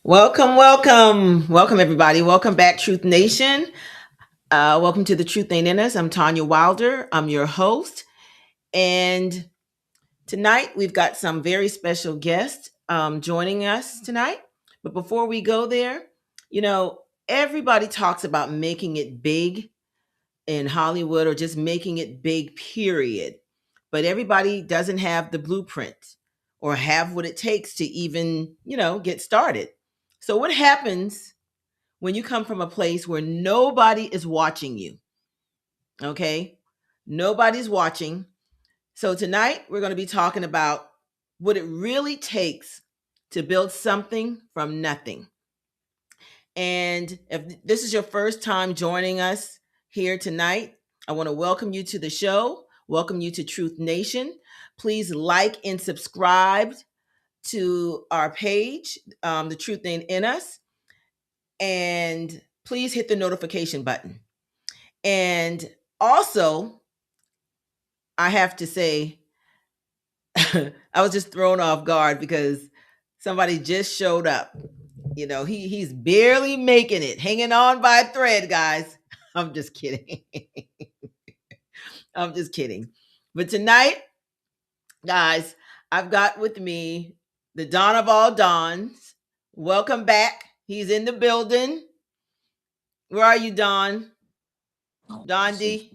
Welcome, everybody. Welcome back, Truth Nation. Welcome to the Truth Ain't In Us. I'm Tanya Wilder. I'm your host. And tonight we've got some very special guests joining us tonight. But before we go there, you know, everybody talks about making it big in Hollywood or just making it big, period. But everybody doesn't have the blueprint or have what it takes to even, get started. So, what happens when you come from a place where nobody is watching you? Okay. Nobody's watching. So, tonight we're going to be talking about what it really takes to build something from nothing. And if this is your first time joining us here tonight, I want to welcome you to the show, welcome you to Truth Nation. Please like and subscribe to our page, The Truth Ain't In Us, and please hit the notification button. And also, I have to say, I was just thrown off guard because somebody just showed up. He's barely making it, hanging on by a thread, guys. I'm just kidding. I'm just kidding. But tonight, guys, I've got with me the Dawn of all dawns. Welcome back. He's in the building. Where are you, Dawn? Dondi?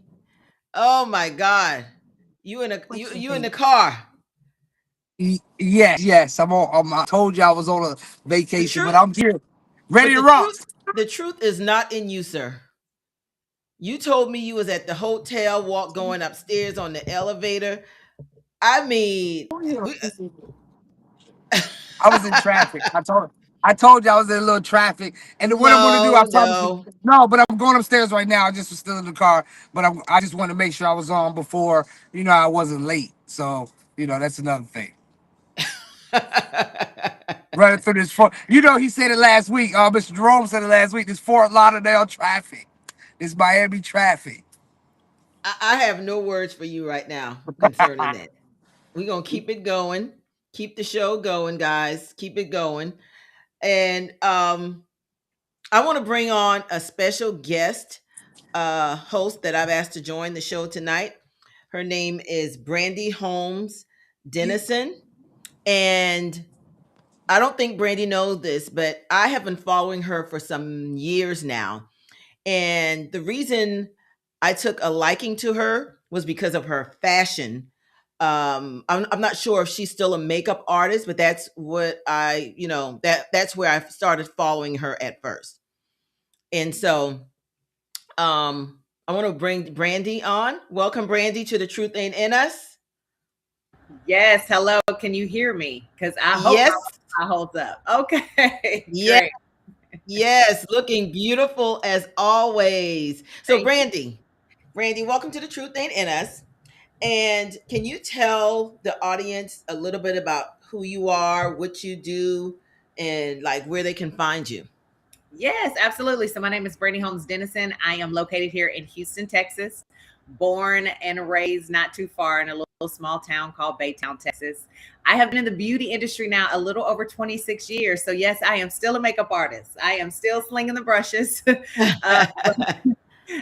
Oh my God. You in the car. Yes. I told you I was on a The vacation, but truth, I'm here, but ready to rock. the truth is not in you, sir. You told me you was at the hotel, going upstairs on the elevator. I mean, we, I was in traffic. I told you I was in a little traffic, and what I'm going to do, I no, promise you. no. No, but I'm going upstairs right now. I just was still in the car, but I just want to make sure I was on before I wasn't late. So that's another thing. Running through this Fort, he said it last week. Mr. Jerome said it last week. This Fort Lauderdale traffic, this Miami traffic. I have no words for you right now concerning that. We're gonna keep it going, keep the show going, guys. Keep it going. And I want to bring on a special guest host that I've asked to join the show tonight. Her name is Brandi Holmes Dennison. And I don't think Brandi knows this, but I have been following her for some years now. And the reason I took a liking to her was because of her fashion. I'm not sure if she's still a makeup artist, but that's what that's where I started following her at first. And so I want to bring Brandi on. Welcome, Brandi, to The Truth Ain't In Us. Yes, hello. Can you hear me? Because I hope Yes, I hold up. Okay, yes, great. yes, looking beautiful as always. So, Thank Brandi, welcome to The Truth Ain't In Us. And can you tell the audience a little bit about who you are, what you do, and like where they can find you? Yes, absolutely. So my name is Brandi Holmes Dennison. I am located here in Houston, Texas. Born and raised not too far in a little small town called Baytown, Texas. I have been in the beauty industry now a little over 26 years. So yes, I am still a makeup artist. I am still slinging the brushes. uh,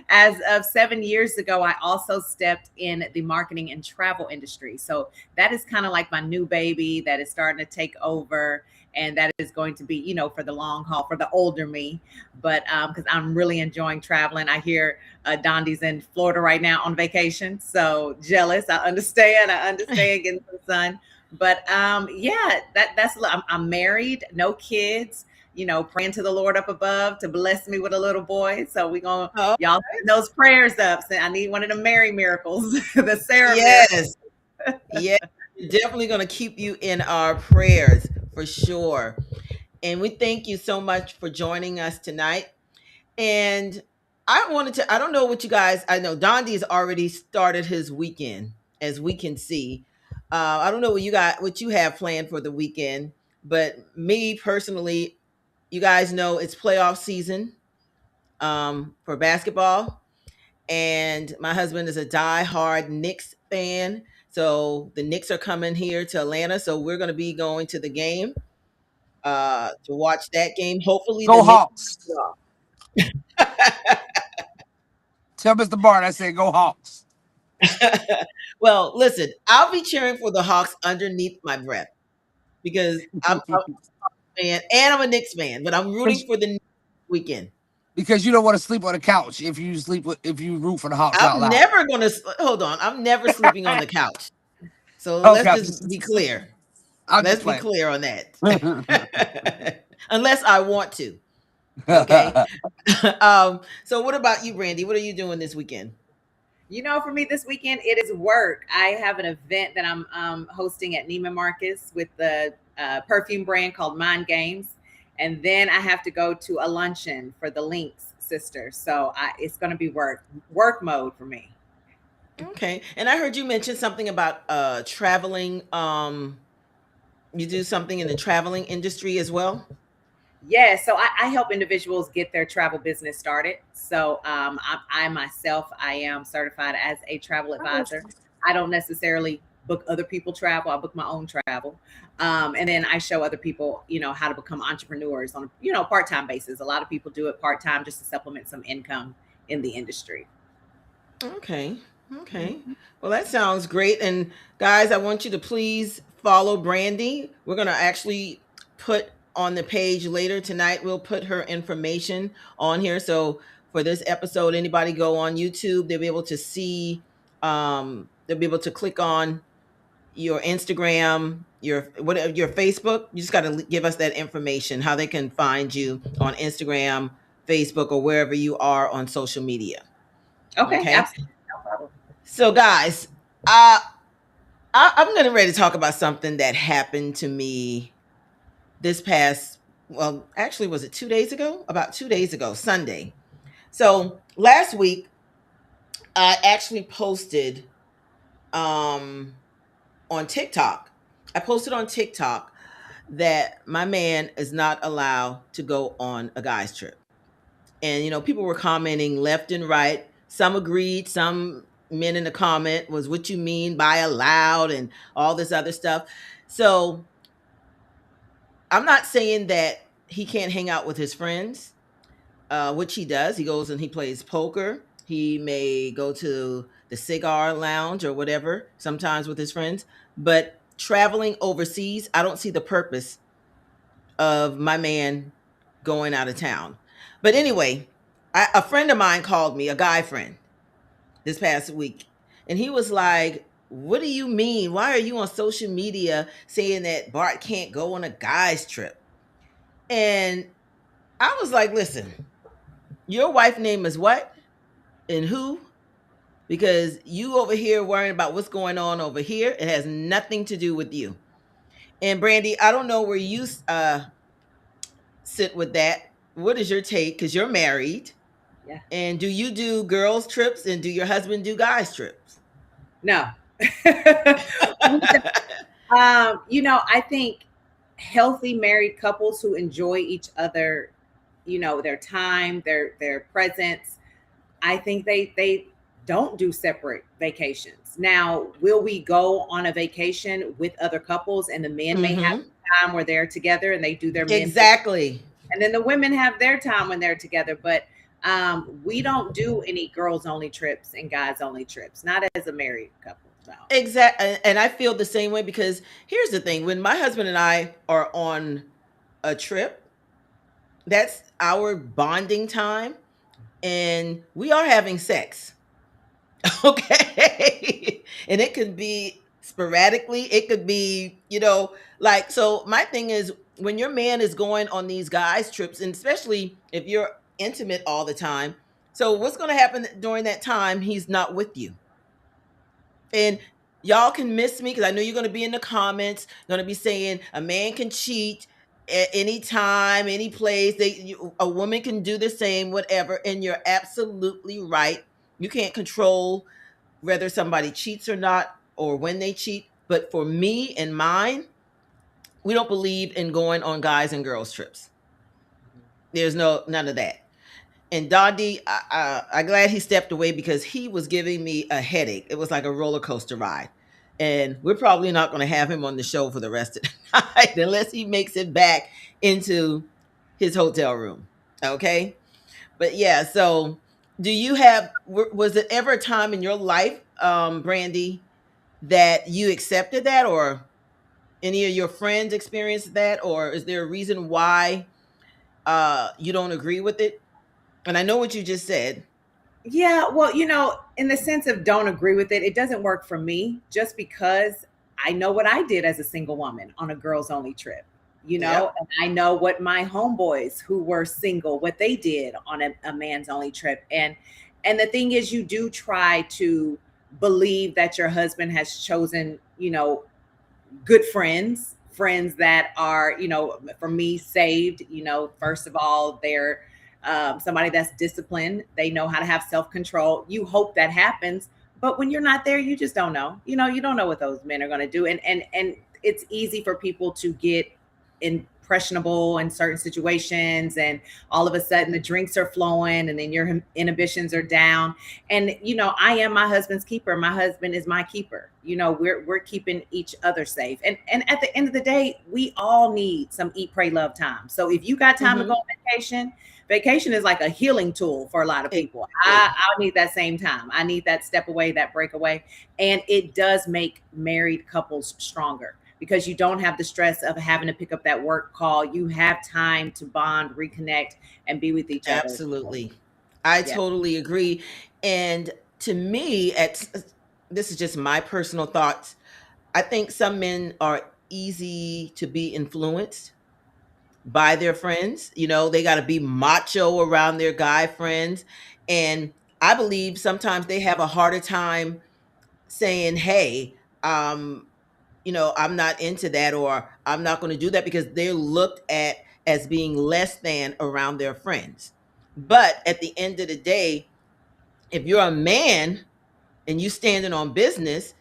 As of 7 years ago, I also stepped in the marketing and travel industry. So that is kind of like my new baby that is starting to take over. And that is going to be, for the long haul, for the older me. But because I'm really enjoying traveling. I hear Dondi's in Florida right now on vacation. So jealous. I understand getting some sun. But yeah, I'm married, no kids. Praying to the Lord up above to bless me with a little boy. So we gonna Oh, y'all send those prayers up. So I need one of the Mary miracles, the Sarah miracle. yes. Yes. We're definitely going to keep you in our prayers for sure. And we thank you so much for joining us tonight. And I don't know what you guys, I know Dondi's already started his weekend, as we can see. I don't know what you have planned for the weekend, but me personally, you guys know it's playoff season for basketball. And my husband is a die-hard Knicks fan. So the Knicks are coming here to Atlanta. So we're going to be going to the game to watch that game. Hopefully the Go Knicks. Hawks. Tell Mr. Bart I said go Hawks. Well, listen, I'll be cheering for the Hawks underneath my breath because I'm a fan and I'm a Knicks fan, but I'm rooting for the Knicks weekend. Because you don't want to sleep on the couch if you root for the Hawks out I'm loud. never going to hold on. I'm never sleeping on the couch. So let's Okay, just be clear. I'm just Let's be playing. clear on that. Unless I want to. Okay. So what about you, Brandi? What are you doing this weekend? For me this weekend, it is work. I have an event that I'm hosting at Neiman Marcus with the perfume brand called Mind Games. And then I have to go to a luncheon for the Lynx sisters. So it's going to be work mode for me. Okay. And I heard you mention something about traveling. You do something in the traveling industry as well? Yeah, so I help individuals get their travel business started. So I myself, I am certified as a travel advisor. I don't necessarily book other people travel. I book my own travel, and then I show other people, how to become entrepreneurs on a part-time basis. A lot of people do it part-time just to supplement some income in the industry. Okay. Okay. Well, that sounds great. And guys, I want you to please follow Brandi. We're going to actually put on the page later tonight, we'll put her information on here. So for this episode, anybody go on YouTube, they'll be able to see, they'll be able to click on your Instagram, your Facebook. You just got to give us that information, how they can find you on Instagram, Facebook, or wherever you are on social media. Okay, Okay. absolutely, no problem. So, guys, I'm getting ready to talk about something that happened to me this past, well, actually, was it 2 days ago? About 2 days ago, Sunday. So, last week, I actually posted on TikTok. I posted on TikTok that my man is not allowed to go on a guy's trip. And, people were commenting left and right. Some agreed, some men in the comment was what you mean by allowed and all this other stuff. So I'm not saying that he can't hang out with his friends, which he does. He goes and he plays poker. He may go to the cigar lounge or whatever, sometimes with his friends. But traveling overseas, I don't see the purpose of my man going out of town. But anyway, a friend of mine called me, a guy friend, this past week, and he was like, "What do you mean? Why are you on social media saying that Bart can't go on a guy's trip?" And I was like, "Listen, your wife name is what and who? Because you over here worrying about what's going on over here. It has nothing to do with you." And Brandi, I don't know where you sit with that. What is your take? Because you're married. Yeah. And do you do girls' trips and do your husband do guys' trips? No. I think healthy married couples who enjoy each other, their time, their presence, I think they don't do separate vacations. Now, will we go on a vacation with other couples and the men may have Mm-hmm. time where they're together and they do their men thing, Exactly. and then the women have their time when they're together, but we don't do any girls only trips and guys only trips, not as a married couple. No. Exactly. And I feel the same way because here's the thing, when my husband and I are on a trip, that's our bonding time and we are having sex. Okay. And it could be sporadically. It could be, like, so my thing is, when your man is going on these guys trips, and especially if you're intimate all the time, so what's going to happen during that time he's not with you? And y'all can miss me because I know you're going to be in the comments, going to be saying a man can cheat at any time, any place. A woman can do the same, whatever. And you're absolutely right. You can't control whether somebody cheats or not, or when they cheat. But for me and mine, we don't believe in going on guys and girls trips. There's none of that. And Dondi, I'm glad he stepped away because he was giving me a headache. It was like a roller coaster ride. And we're probably not going to have him on the show for the rest of the night unless he makes it back into his hotel room. Okay. But yeah, so was it ever a time in your life, Brandi, that you accepted that, or any of your friends experienced that, or is there a reason why you don't agree with it? And I know what you just said. Yeah, well, in the sense of don't agree with it, it doesn't work for me just because I know what I did as a single woman on a girls only trip, Yep. and I know what my homeboys who were single, what they did on a man's only trip. And the thing is, you do try to believe that your husband has chosen, good friends that are, for me, saved. First of all, they're somebody that's disciplined. They know how to have self-control. You hope that happens, but when you're not there, you just don't know. You don't know what those men are going to do. And it's easy for people to get impressionable in certain situations, and all of a sudden the drinks are flowing and then your inhibitions are down. And I am my husband's keeper. My husband is my keeper. We're keeping each other safe. And at the end of the day, we all need some eat, pray, love time. So if you got time to go Mm-hmm. on vacation is like a healing tool for a lot of people. Exactly. I need that same time. I need that step away, that breakaway. And it does make married couples stronger because you don't have the stress of having to pick up that work call. You have time to bond, reconnect, and be with each other. Absolutely. I Yeah. totally agree. And to me, this is just my personal thoughts. I think some men are easy to be influenced by their friends. They got to be macho around their guy friends. And I believe sometimes they have a harder time saying, hey, I'm not into that, or I'm not going to do that, because they're looked at as being less than around their friends. But at the end of the day, if you're a man and you standing on business,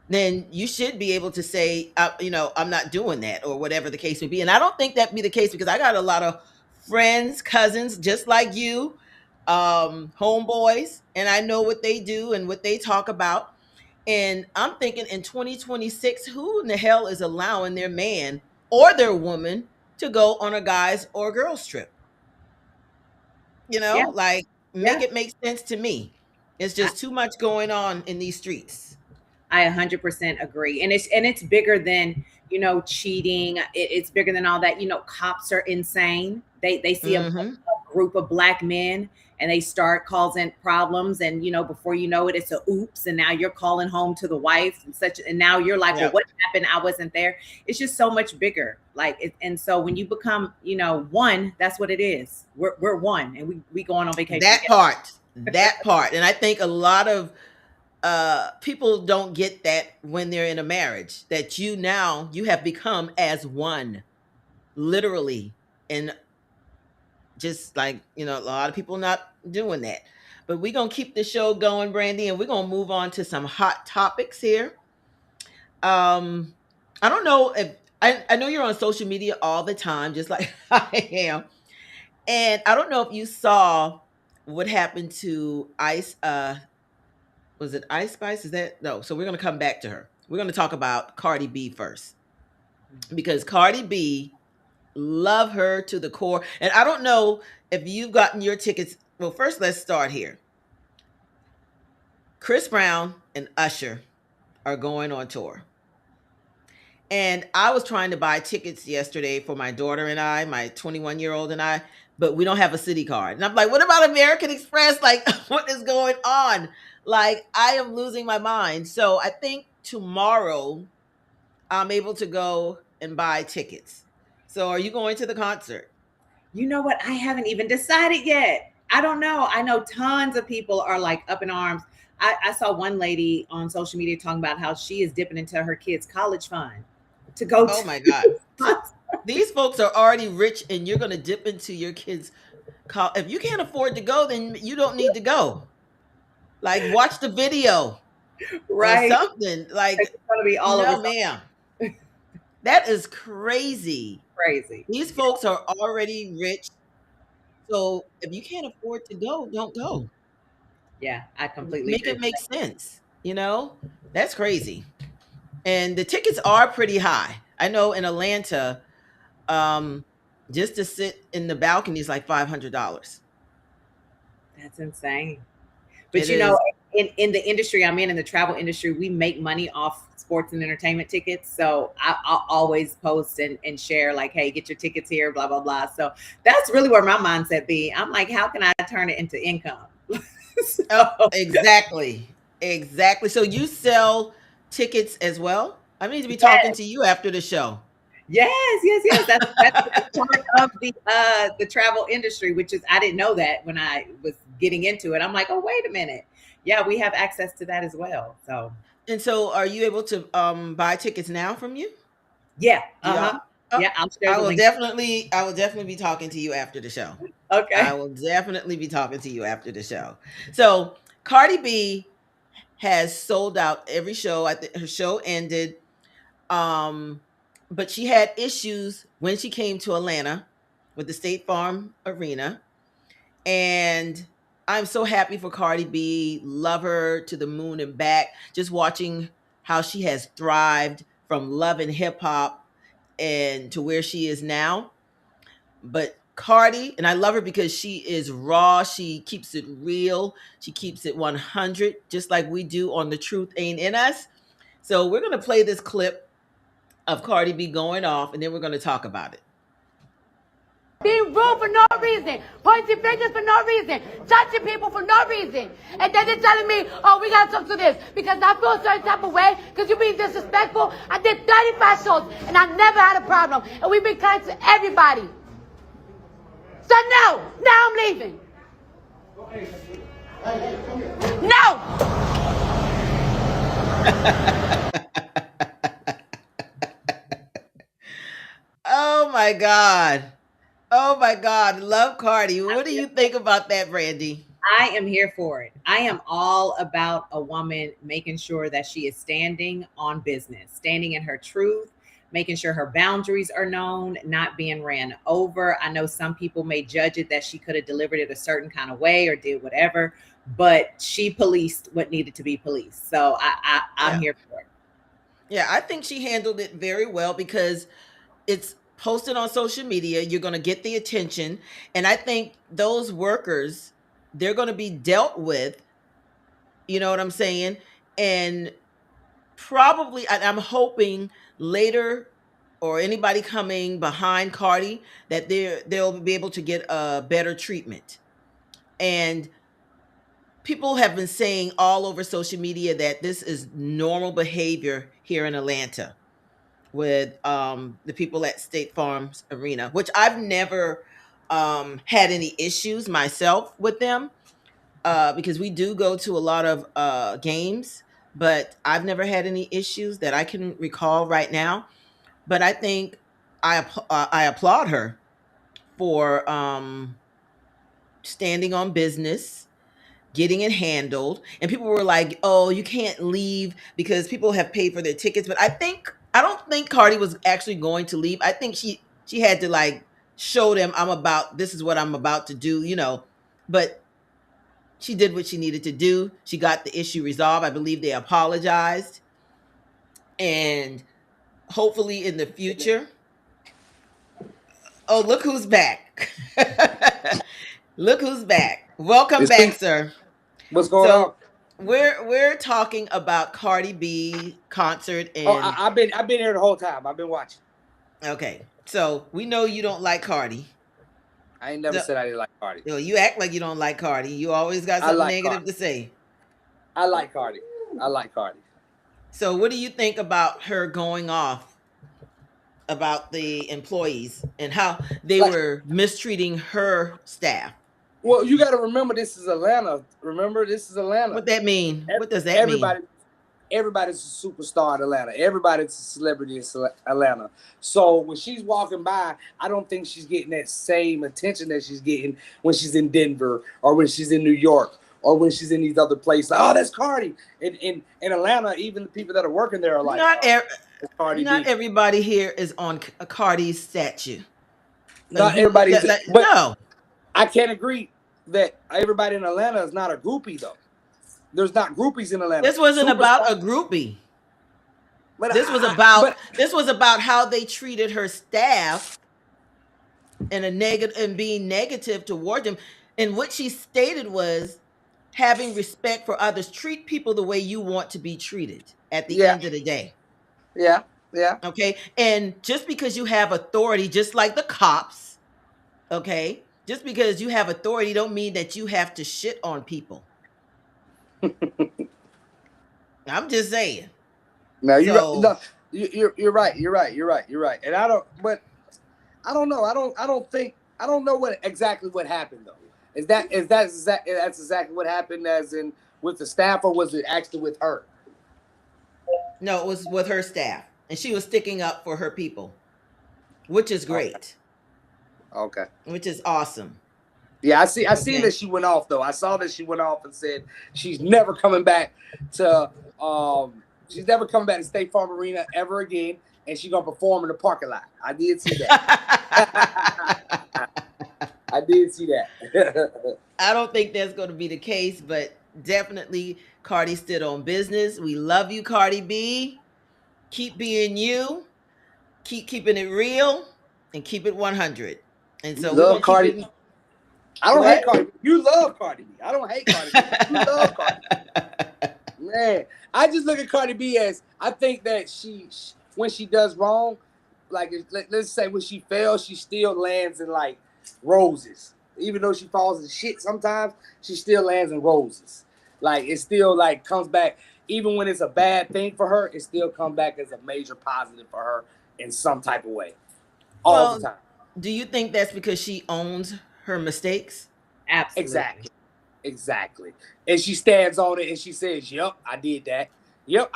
then you should be able to say, I'm not doing that, or whatever the case may be. And I don't think that be the case, because I got a lot of friends, cousins, just like you, homeboys, and I know what they do and what they talk about. And I'm thinking, in 2026, who in the hell is allowing their man or their woman to go on a guys or girls trip? Yeah. Like, make Yeah. it make sense to me. It's just too much going on in these streets. I 100% agree. And it's bigger than, cheating. It's bigger than all that. Cops are insane. They see Hmm. a group of black men and they start causing problems, and before you know it, it's a oops, and now you're calling home to the wife and such, and now you're like, well, Yep. what happened? I wasn't there. It's just so much bigger. And so when you become, one, that's what it is. We're one, and we going on vacation That together. part. That part. And I think a lot of people don't get that when they're in a marriage, that you have become as one, literally. And just like, a lot of people not doing that. But we're gonna keep the show going, Brandy, and we're gonna move on to some hot topics here. um I don't know if I know you're on social media all the time, just like I am. And I don't know if you saw what happened to Ice. Was it Ice Spice? Is that no? So we're gonna come back to her. We're gonna talk about Cardi B first, because Cardi B, love her to the core. And I don't know if you've gotten your tickets. Well, first let's start here. Chris Brown and Usher are going on tour. And I was trying to buy tickets yesterday for my daughter and I, my 21-year-old and I, but we don't have a city card. And I'm like, what about American Express? Like, what is going on? Like, I am losing my mind. So I think tomorrow I'm able to go and buy tickets. So are you going to the concert? You know what? I haven't even decided yet. I don't know. I know tons of people are like up in arms. I saw one lady on social media talking about how she is dipping into her kids' college fund to go Oh to my God. So concert. these folks are already rich and you're going to dip into your kids' if you can't afford to go, then you don't need to go. Like watch the video or Right? something. Like, It's going to be all over no, social ma'am. That is crazy. crazy. These folks are already rich. So if you can't afford to go, don't go. Yeah, I completely Make agree it with make that. sense. That's crazy. And the tickets are pretty high. I know in Atlanta, um, just to sit in the balcony is like $500. That's insane. But It you know, is. in the industry I'm in the travel industry, we make money off sports and entertainment tickets. So I'll always post and share like, hey, get your tickets here, blah, blah, blah. So that's really where my mindset be. I'm like, how can I turn it into income? Oh, So exactly. Exactly. So you sell tickets as well? I need to be talking yes, to you after the show. yes. That's a big part of the travel industry, which is I didn't know that when I was getting into it. I'm like, oh, wait a minute. Yeah, we have access to that as well. So And so are you able to buy tickets now from you? yeah, Do y'all? Oh, yeah, I'll share I the will link. definitely I will definitely be talking to you after the show. I Okay. will definitely be talking to you after the show. So, Cardi B has sold out every show. I think her show ended. Um, but she had issues when she came to Atlanta with the State Farm Arena. And I'm so happy for Cardi B. Love her to the moon and back. Just watching how she has thrived from love and hip hop and to where she is now. But Cardi, and I love her because she is raw. She keeps it real. She keeps it 100, just like we do on The Truth Ain't in Us. So we're going to play this clip of Cardi B going off, and then we're going to talk about it. Being rude for no reason, pointing fingers for no reason, touching people for no reason. And then they're telling me, oh, we gotta talk to this because I feel a certain type of way because you're being disrespectful. I did 35 shows and I never had a problem. And we've been kind to everybody. So no, now I'm leaving. No! Oh my God. Oh my God. Love Cardi. What do you think about that, Brandi? I am here for it. I am all about a woman making sure that she is standing on business, standing in her truth, making sure her boundaries are known, not being ran over. I know some people may judge it that she could have delivered it a certain kind of way or did whatever, but she policed what needed to be policed. So I'm Yeah. here for it. Yeah, I think she handled it very well because it's posted on social media. You're going to get the attention. And I think those workers, they're going to be dealt with. You know what I'm saying? And probably, I'm hoping later or anybody coming behind Cardi that they'll be able to get a better treatment. And people have been saying all over social media that this is normal behavior here in Atlanta with the people at State Farm's Arena, which I've never had any issues myself with them because we do go to a lot of games, but I've never had any issues that I can recall right now. But I think I applaud her for standing on business, getting it handled. And people were like, "Oh, you can't leave because people have paid for their tickets." But I don't think Cardi was actually going to leave. I think she had to like show them this is what I'm about to do. But she did what she needed to do. She got the issue resolved. I believe they apologized. And hopefully in the future. Oh, look who's back. Look who's back. Welcome It's back, me. sir. What's going on? So we're talking about Cardi B concert Oh, and I've been here the whole time. I've been watching. okay. So we know you don't like Cardi. I ain't never So, said I didn't like Cardi. you act like you don't like Cardi. You always got I something like negative Cardi. to say. I like Cardi. I like Cardi. So, what do you think about her going off about the employees and how they Like, were mistreating her staff? well, you got to remember this is Atlanta. Remember, this is Atlanta. What that mean? What does that mean? Everybody, everybody's a superstar in Atlanta. Everybody's a celebrity in Atlanta. So when she's walking by, I don't think she's getting that same attention that she's getting when she's in Denver or when she's in New York or when she's in these other places. Like, oh, that's Cardi. In Atlanta, even the people that are working there are like, Not oh, it's Cardi not B. everybody here is on a Cardi's statue. And Not everybody's, but no. I can't agree that everybody in Atlanta is not a groupie though. There's not groupies in Atlanta. This wasn't about a groupie. But This was about how they treated her staff and being negative toward them. And what she stated was having respect for others. Treat people the way you want to be treated at the yeah, end of the day. yeah, yeah. Okay. And just because you have authority, just like the cops, okay, just because you have authority don't mean that you have to shit on people. I'm just saying. No, you're So, right. No, you're right. You're right. You're right. You're right. And I don't. But I don't know. I don't think. I don't know what exactly what happened though. That's exactly what happened as in with the staff, or was it actually with her? no, it was with her staff. And she was sticking up for her people, which is great, Okay. which is awesome. Yeah, I seen Okay. that she went off though. I saw that she went off and said she's never coming back to State Farm Arena ever again, and she's gonna perform in the parking lot. I did see that. I did see that. I don't think that's going to be the case, but definitely Cardi stood on business. We love you, Cardi B. Keep being you. Keep keeping it real and keep it 100. And so we're Love going to Cardi. keep it. I don't What? hate Cardi B. You love Cardi B. I don't hate Cardi B. You love Cardi B. Man, I just look at Cardi B as, I think that she when she does wrong, like let's say when she fails, she still lands in like roses. Even though she falls in shit sometimes, she still lands in roses. Like it still like comes back. Even when it's a bad thing for her, it still comes back as a major positive for her in some type of way. All the time. Do you think that's because she owns her mistakes? Absolutely. Exactly. And she stands on it and she says, "Yep, I did that. Yep,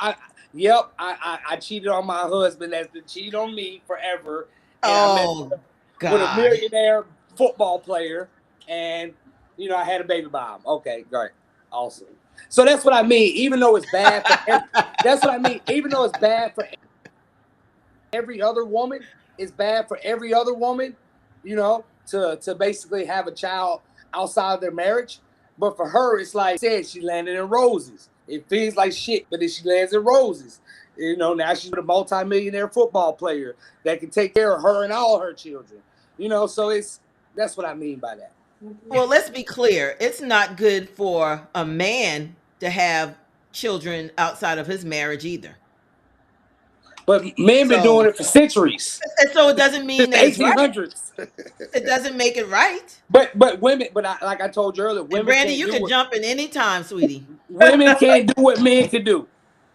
I cheated on my husband that's been cheating on me forever. And Oh, with a God. millionaire football player, and I had a baby by him. Okay, great, awesome. So that's what I mean. Even though it's bad, that's what I mean. Even though it's bad for every other woman, it's bad for every other woman. To basically have a child outside of their marriage. But for her, it's like I said, she landed in roses. It feels like shit, but then she lands in roses. Now she's a multi-millionaire football player that can take care of her and all her children. So that's what I mean by that. Well, let's be clear. It's not good for a man to have children outside of his marriage either. But men been doing it for centuries. And so it doesn't mean that it's right. 1800s. It doesn't make it right. But women, like I told you earlier, women. And Brandi, you can jump in any time, sweetie. Women can't do what men can do.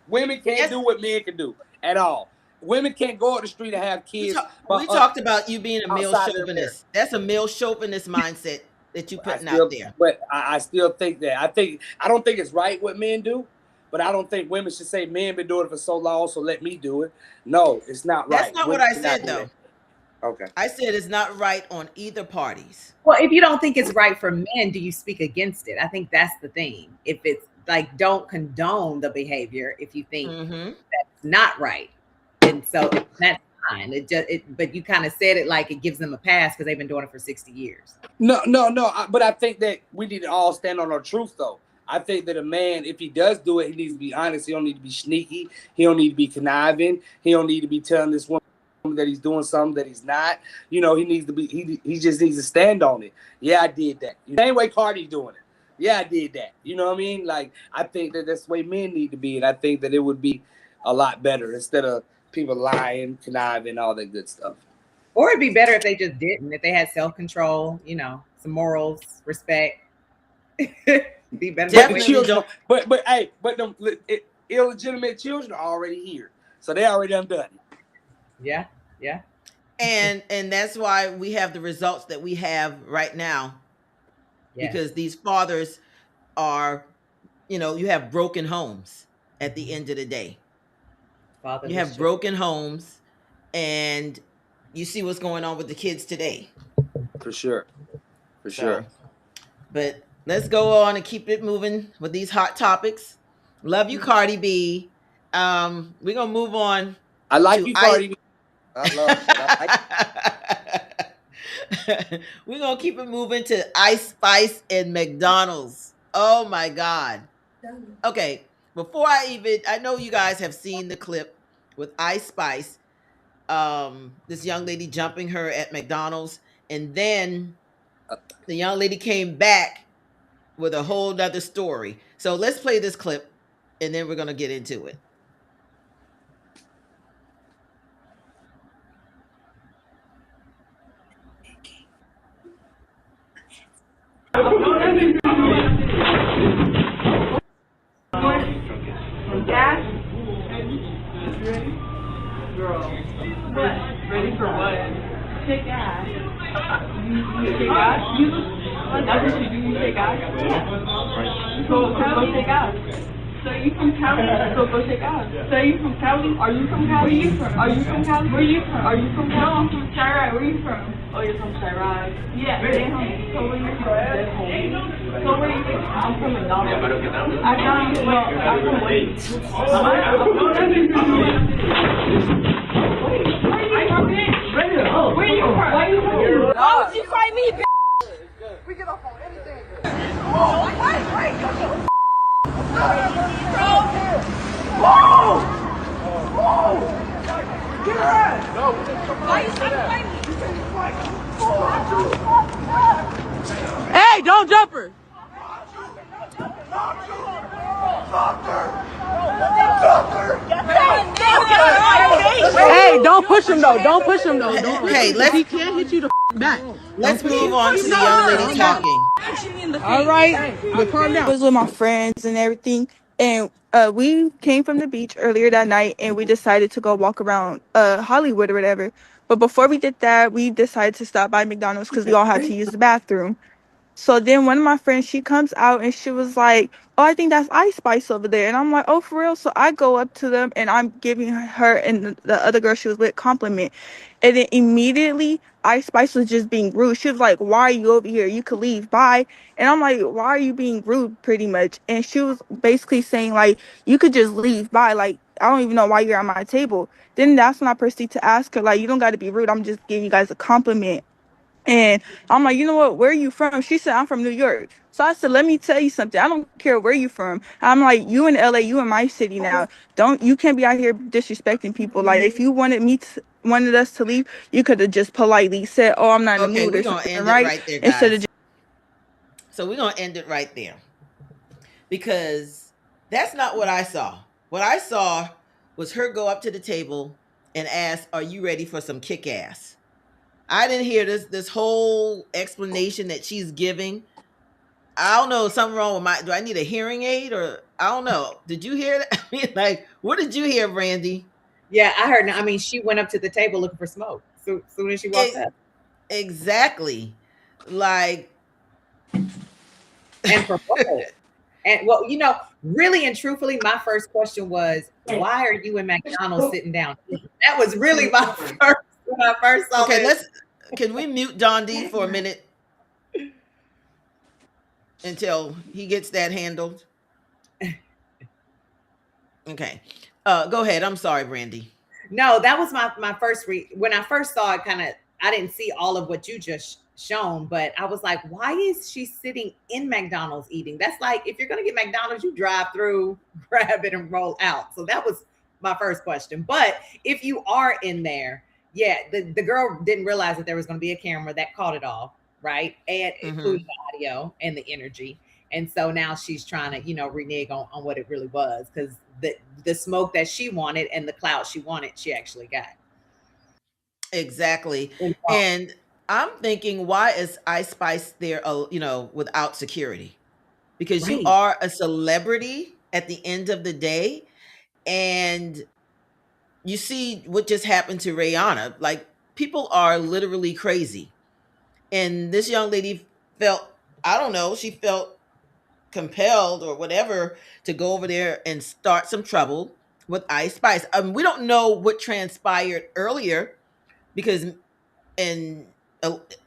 Women can't do what men can do at all. Women can't go out the street and have kids. We talked about you being a male chauvinist. That's a male chauvinist mindset that you're putting out there. But I still think that. I don't think it's right what men do. But I don't think women should say men been doing it for so long, so let me do it. No, it's not right. That's not what I said, though. Okay. I said it's not right on either parties. Well, if you don't think it's right for men, do you speak against it? I think that's the thing. If it's like, don't condone the behavior if you think that's not right. And so that's fine. But you kind of said it like it gives them a pass because they've been doing it for 60 years. No. But I think that we need to all stand on our truth, though. I think that a man, if he does do it, he needs to be honest. He don't need to be sneaky. He don't need to be conniving. He don't need to be telling this woman that he's doing something that he's not. He needs to be. He just needs to stand on it. Yeah, I did that. Same way Cardi's doing it. Yeah, I did that. You know what I mean? Like, I think that that's the way men need to be, and I think that it would be a lot better instead of people lying, conniving, all that good stuff. Or it'd be better if they just didn't. If they had self-control, some morals, respect. Be better. But the children, but illegitimate children are already here. So they already done it. Yeah, yeah. And that's why we have the results that we have right now, Yes. because these fathers are, you have broken homes at the end of the day. You Fatherless have children. broken homes, and you see what's going on with the kids today. For sure. For So, sure. but let's go on and keep it moving with these hot topics. Love you, Cardi B. We're gonna move on I like to you, Cardi B. I love it. I like We're gonna keep it moving to Ice Spice and McDonald's. Oh my God. Okay, before I know you guys have seen the clip with Ice Spice, this young lady jumping her at McDonald's, and then the young lady came back with a whole nother story. So let's play this clip, and then we're gonna get into it. Gas? Girl. What? Ready for what? Take gas. You take gas? That's what you do, you take gas? Yeah. So go take gas. So you from Cali? So go take gas. So you from Cali? Are you from Cali? Where you from? Are you from Cali? Where you from? Are you from Cali? No, I'm from Chirac. Where you from? Oh, you're from Chirac. Yeah. So where you from? So where you from? I'm from McDonald's. I'm from Wait. Where you from? Why you from? Why would you fight me, bitch? We get off on anything. Oh, wait. Whoa! Whoa! Get her ass! No, why you fighting me? Hey, don't jump her! Hey, don't push him though. Don't push him though. Okay, He can't hit you the back. let's move on to the young lady talking. All right, but calm down. I was with my friends and everything, and we came from the beach earlier that night, and we decided to go walk around Hollywood or whatever. But before we did that, we decided to stop by McDonald's because we all had to use the bathroom. So then one of my friends, she comes out and she was like, "Oh, I think that's Ice Spice over there." And I'm like, "Oh, for real?" So I go up to them and I'm giving her and the other girl she was with compliment. And then immediately Ice Spice was just being rude. She was like, "Why are you over here? You could leave. Bye." And I'm like, "Why are you being rude?" Pretty much. And she was basically saying like, "You could just leave. Bye. Like, I don't even know why you're at my table." Then that's when I proceeded to ask her, like, "You don't got to be rude. I'm just giving you guys a compliment." And I'm like, "You know what? Where are you from?" She said, "I'm from New York." So I said, "Let me tell you something. I don't care where you from." I'm like, "You in LA, you in my city now. You can't be out here disrespecting people. Like, if you wanted us to leave, you could have just politely said, 'Oh, I'm not in the Okay, mood,' or we're gonna something, end it right?" right there, Instead of guys. So we're gonna end it right there, because that's not what I saw. What I saw was her go up to the table and ask, "Are you ready for some kick ass?" I didn't hear this whole explanation that she's giving. I don't know, something wrong with do I need a hearing aid, or I don't know. Did you hear that? I mean, like, what did you hear, Brandi? Yeah, I heard. I mean, she went up to the table looking for smoke. So soon as she walked up. Exactly. Like, And for what? And well, really and truthfully, my first question was, why are you in McDonald's sitting down? That was really my first when I first saw okay, this. can we mute Don D for a minute until he gets that handled? Okay. Go ahead. I'm sorry, Brandi. No, that was my first when I first saw it. Kind of, I didn't see all of what you just shown, but I was like, why is she sitting in McDonald's eating? That's like, if you're gonna get McDonald's, you drive through, grab it, and roll out. So that was my first question. But if you are in there, yeah, the girl didn't realize that there was going to be a camera that caught it all, right? And including the audio and the energy. And so now she's trying to, renege on what it really was, because the smoke that she wanted and the clout she wanted, she actually got. Exactly. And I'm thinking, why is Ice Spice there, without security? Because you Right. are a celebrity at the end of the day. And you see what just happened to Rihanna. Like, people are literally crazy. And this young lady felt, I don't know, she felt compelled or whatever to go over there and start some trouble with Ice Spice. We don't know what transpired earlier because, and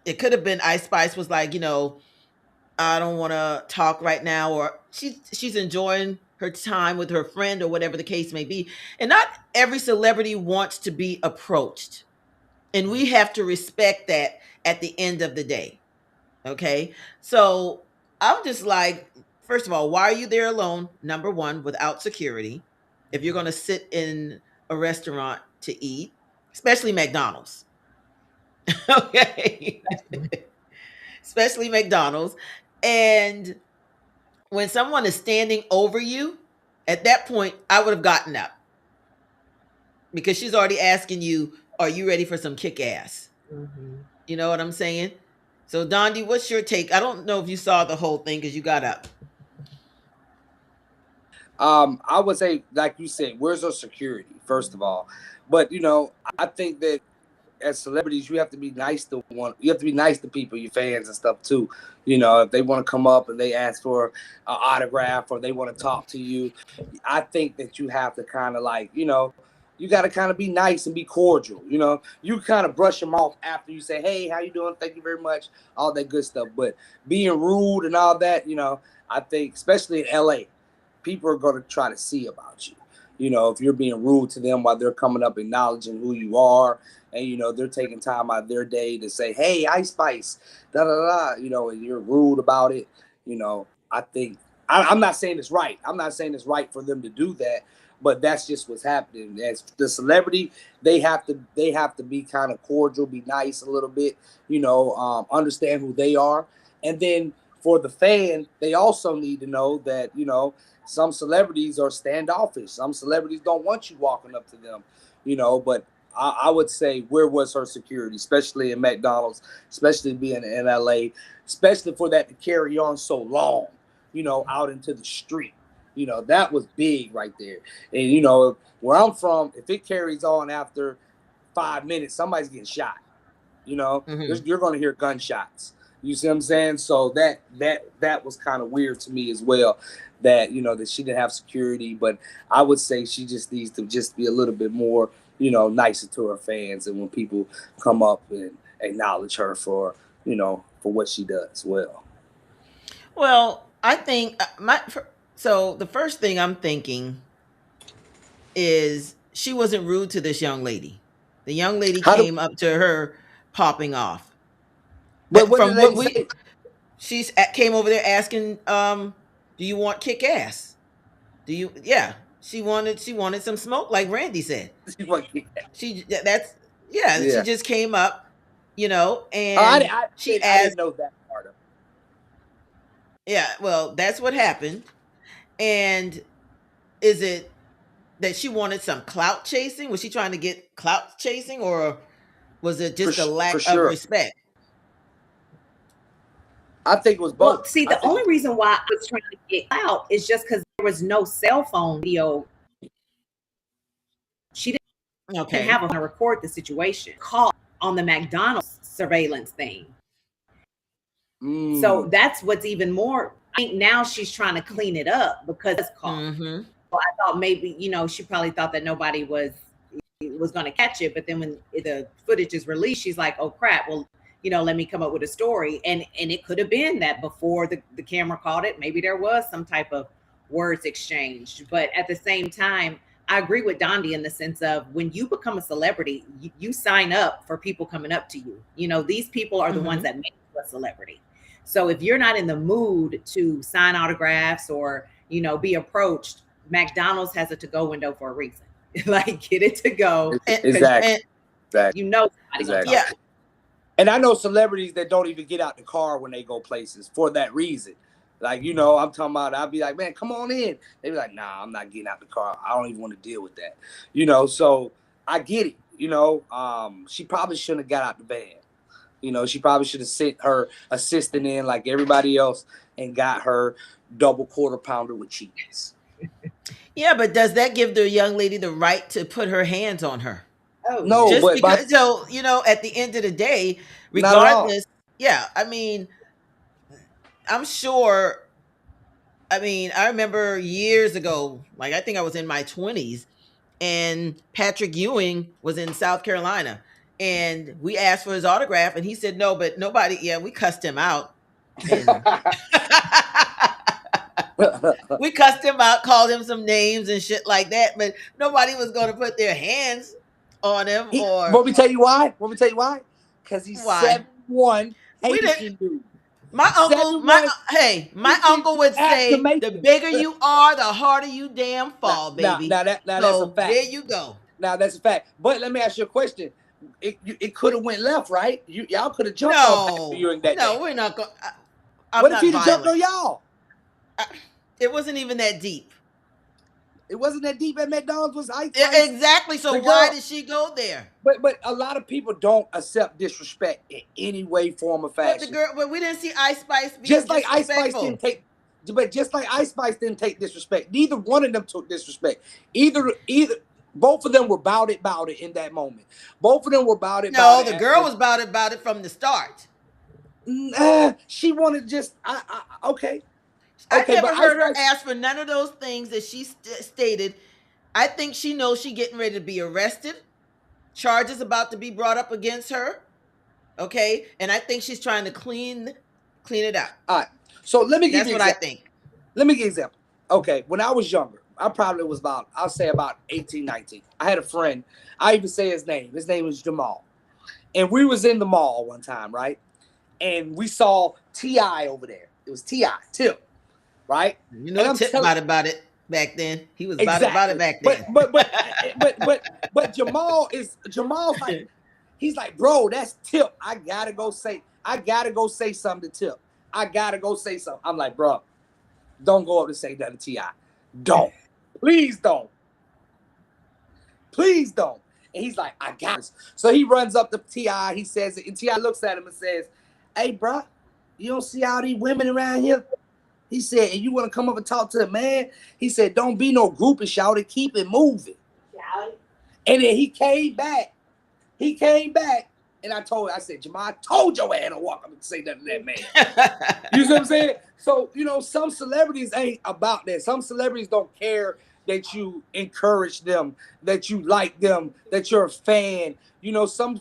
it could have been Ice Spice was like, I don't want to talk right now, or she's enjoying her time with her friend or whatever the case may be. And not every celebrity wants to be approached. And we have to respect that at the end of the day. Okay? So, I'm just like, first of all, why are you there alone? Number 1, without security. If you're going to sit in a restaurant to eat, especially McDonald's. Okay? Especially McDonald's. And when someone is standing over you, at that point, I would have gotten up because she's already asking you, are you ready for some kick ass? You know what I'm saying? So, Dondi, what's your take? I don't know if you saw the whole thing because you got up. I would say, like you said, where's our security, first of all? But I think that as celebrities, you have to be nice to people, your fans and stuff too. If they want to come up and they ask for an autograph or they want to talk to you, I think that you have to kind of like, you got to kind of be nice and be cordial. You kind of brush them off after you say, hey, how you doing? Thank you very much. All that good stuff. But being rude and all that, I think, especially in LA, people are going to try to see about you. If you're being rude to them while they're coming up acknowledging who you are, and they're taking time out of their day to say, hey, Ice Spice, da da da, and you're rude about it. I think I'm not saying it's right. I'm not saying it's right for them to do that, but that's just what's happening. As the celebrity, they have to be kind of cordial, be nice a little bit, understand who they are. And then for the fan, they also need to know that, some celebrities are standoffish. Some celebrities don't want you walking up to them, but I would say, where was her security, especially in McDonald's, especially being in LA, especially for that to carry on so long, out into the street. That was big right there. And, where I'm from, if it carries on after 5 minutes, somebody's getting shot. You're going to hear gunshots. You see what I'm saying? So that was kind of weird to me as well, that, that she didn't have security. But I would say she just needs to just be a little bit more, nicer to her fans, and when people come up and acknowledge her for what she does well. Well, I think so the first thing I'm thinking is she wasn't rude to this young lady. The young lady came up to her popping off. But what did they say? She's came over there asking, do you want kick ass? Do you? Yeah, she wanted some smoke, like Randy said. She just came up, and she asked. I didn't know that part of it. Yeah, well, that's what happened. And is it that she wanted some clout chasing? Was she trying to get clout chasing, or was it just a lack of respect? I think it was both. Well, see, the only reason why I was trying to get clout is just because there was no cell phone video. She didn't have to record the situation. Caught on the McDonald's surveillance thing. So that's what's even more. I think now she's trying to clean it up because it's caught. So I thought maybe, she probably thought that nobody was going to catch it. But then when the footage is released, she's like, oh, crap. Well, let me come up with a story. And it could have been that before the camera caught it, maybe there was some type of words exchanged. But at the same time, I agree with Dondi in the sense of when you become a celebrity, you sign up for people coming up to you. These people are the ones that make you a celebrity. So if you're not in the mood to sign autographs or, be approached, McDonald's has a to-go window for a reason. Like, get it to go. Exactly. Exactly. Yeah. And I know celebrities that don't even get out the car when they go places for that reason. Like, I'm talking about, I'll be like, man, come on in. They be like, nah, I'm not getting out the car. I don't even want to deal with that. So I get it. She probably shouldn't have got out the van. She probably should have sent her assistant in like everybody else and got her double quarter pounder with cheese. Yeah, but does that give the young lady the right to put her hands on her? Oh No, yeah. Just but because, so, at the end of the day, not at all. regardless, yeah, I mean, I'm sure. I mean, I remember years ago, like I think I was in my 20s, and Patrick Ewing was in South Carolina. And we asked for his autograph, and he said no, but nobody, yeah, we cussed him out. And we cussed him out, called him some names and shit like that, but nobody was going to put their hands on him or Want me to tell you why? Want me to tell you why? Because he's why. 7'1" We didn't. Haitian dude. My uncle, Seven one. my uncle would say, the Acclamation. bigger you are, the harder you damn Now, fall, now, baby. now that now that's a So fact. there you go. Now that's a fact. But let me ask you a question. It could have went left, right? Y'all could have jumped on Patrick Ewing that day. We're not going. I'm What if not he'd have jumped on violent. y'all? It wasn't even that deep. It wasn't that deep at McDonald's. Was ice? Exactly. So The why girl- did she go there? But a lot of people don't accept disrespect in any way, form, or But fashion. but we didn't see Ice Spice being Just like Ice Spice disrespectful. didn't take, but just like Ice Spice didn't take disrespect. Neither one of them took disrespect. Either both of them were about it in that moment. Both of them were about it. No, the girl was about it from the start. She wanted just okay. I Okay, never but heard her Ice Spice- ask for none of those things that she stated. I think she knows she getting ready to be arrested. Charges about to be brought up against her. Okay, and I think she's trying to clean it up. All right. So let me give That's you what I think. Let me give you an example. Okay, when I was younger, I probably was I'll say about 18, 19. I had a friend. I even say his name. His name was Jamal. And we was in the mall one time, right? And we saw T.I. over there. It was T.I., Tip, right? You know, Tip about it back then. He was about it back then. But Jamal's like, he's like, bro, that's Tip. I gotta go say something to Tip. I gotta go say something. I'm like, bro, don't go up and say that to T.I. Don't. Please don't. Please don't. And he's like, I got this. So he runs up to T.I. He says it, and T.I. looks at him and says, hey, bro, you don't see all these women around here? He said, and you want to come up and talk to the man? He said, don't be no groupie, Shaudie. Keep it moving. And then he came back. And I said, Jamal, I told your ass to walk up and say that to that man. You see what I'm saying? So, some celebrities ain't about that. Some celebrities don't care that you encourage them, that you like them, that you're a fan. Some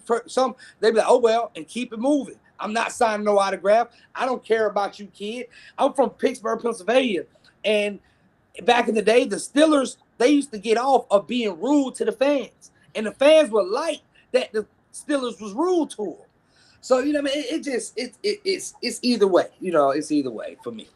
they be like, oh, well, and keep it moving. I'm not signing no autograph. I don't care about you, kid. I'm from Pittsburgh, Pennsylvania. And back in the day, the Steelers, they used to get off of being rude to the fans. And the fans were like that the Steelers was rude to them. So, I mean? It's either way. It's either way for me.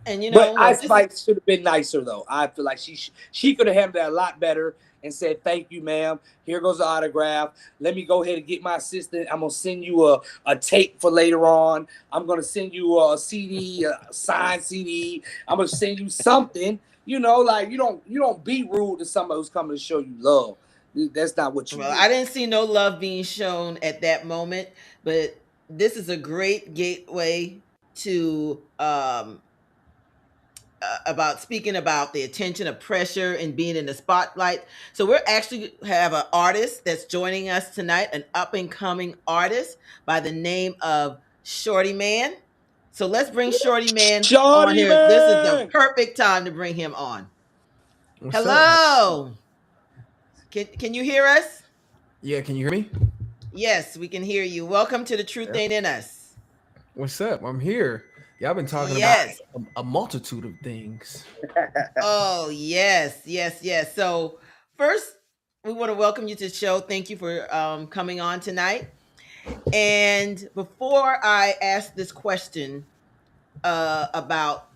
And but Ice Spice should have been nicer, though. I feel like she could have handled that a lot better and said, thank you, ma'am. Here goes the autograph. Let me go ahead and get my assistant. I'm going to send you a tape for later on. I'm going to send you a CD, a signed CD. I'm going to send you something. Like you don't be rude to somebody who's coming to show you love. That's not what you do. I didn't see no love being shown at that moment, but this is a great gateway to about speaking about the attention of pressure and being in the spotlight. So we're actually have an artist that's joining us tonight, an up and coming artist by the name of Shaudieman. So let's bring Shaudieman on here. This is the perfect time to bring him on. What's Hello. Up? Can you hear us? Yeah, can you hear me? Yes, we can hear you. Welcome to The Truth Ain't in Us. What's up? I'm here. Y'all been talking about a multitude of things. Oh, yes. So first, we want to welcome you to the show. Thank you for coming on tonight. And before I ask this question about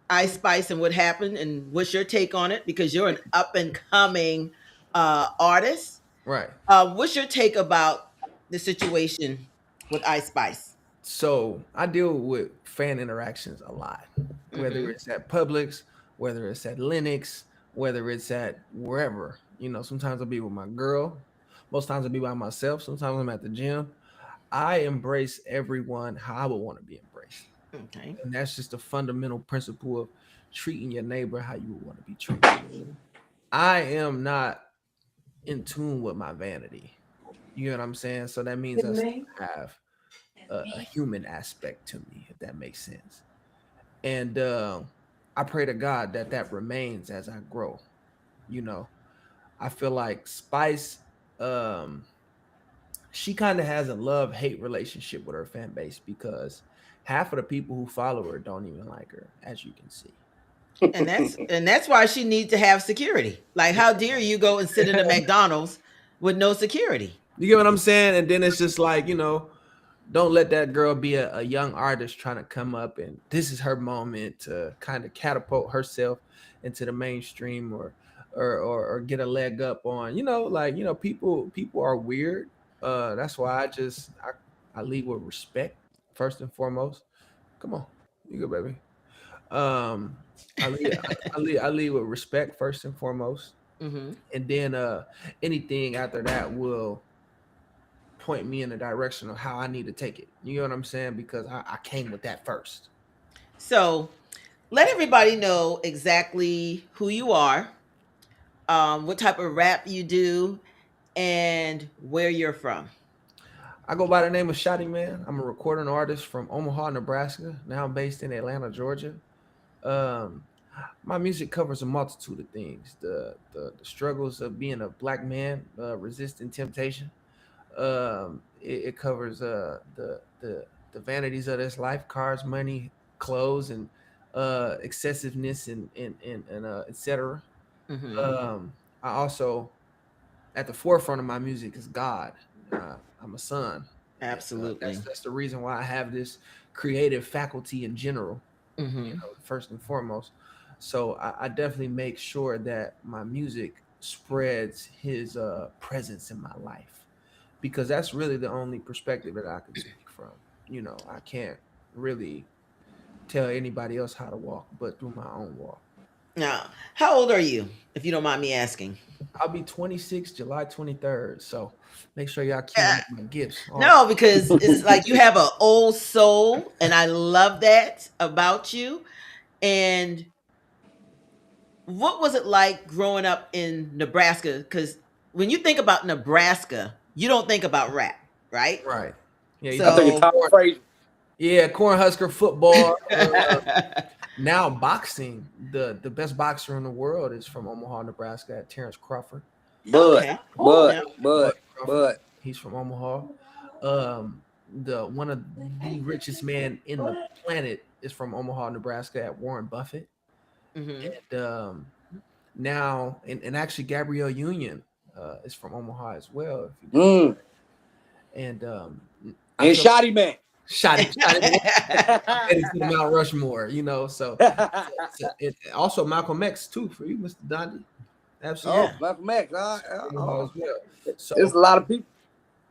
Ice Spice and what happened and what's your take on it, because you're an up and coming artist. Right. What's your take about the situation with Ice Spice? So I deal with fan interactions a lot, whether it's at Publix, whether it's at Linux, whether it's at wherever. Sometimes I'll be with my girl. Most times I'll be by myself. Sometimes I'm at the gym. I embrace everyone how I would want to be embraced. Okay. And that's just a fundamental principle of treating your neighbor how you would want to be treated. I am not in tune with my vanity. You know what I'm saying? So that means I still have a human aspect to me, if that makes sense. And I pray to God that that remains as I grow. You know, I feel like Spice, um, she kind of has a love hate relationship with her fan base because half of the people who follow her don't even like her, as you can see. And that's why she needs to have security. Like, how dare you go and sit in a McDonald's with no security? You get what I'm saying? And then it's just like, don't let that girl be a young artist trying to come up and this is her moment to kind of catapult herself into the mainstream or get a leg up on, people are weird. That's why I lead with respect first and foremost. Come on, you go, baby. Um, I lead with respect first and foremost, Hmm. and then anything after that will point me in the direction of how I need to take it. You know what I'm saying? Because I came with that first. So let everybody know exactly who you are, what type of rap you do, and where you're from. I go by the name of Shaudieman. I'm a recording artist from Omaha, Nebraska. Now I'm based in Atlanta, Georgia. Um, my music covers a multitude of things: the struggles of being a black man, resisting temptation. It covers the vanities of this life: cars, money, clothes, and excessiveness and etc. Hmm. I also, at the forefront of my music is God. I'm a son, and Absolutely. that's the reason why I have this creative faculty in general. Hmm. First and foremost. So I definitely make sure that my music spreads His presence in my life, because that's really the only perspective that I can speak from. I can't really tell anybody else how to walk, but through my own walk. Now, how old are you, if you don't mind me asking? I'll be 26 July 23rd. So make sure y'all queuing up my gifts. All No, because it's like you have an old soul, and I love that about you. And what was it like growing up in Nebraska? Because when you think about Nebraska, you don't think about rap, right? right. Yeah, you I think think of of So, Tom corn, Frazier. yeah, Cornhusker football. Now boxing. The best boxer in the world is from Omaha, Nebraska, at Terrence Crawford. Bud, okay. Bud, Now, Bud Bud, Crawford. Bud. He's from Omaha. The one of the richest man in the planet is from Omaha, Nebraska, at Warren Buffett. hmm, And now, and actually, Gabrielle Union is from Omaha as well, if you didn't know. Mm. And I And feel Shoddy Man. shot it. I'm headed to the Mount Rushmore, also Malcolm X too for you, Mr. Dondi. Absolutely. Oh, yeah. Malcolm X. Omaha as well. There's So a lot of people.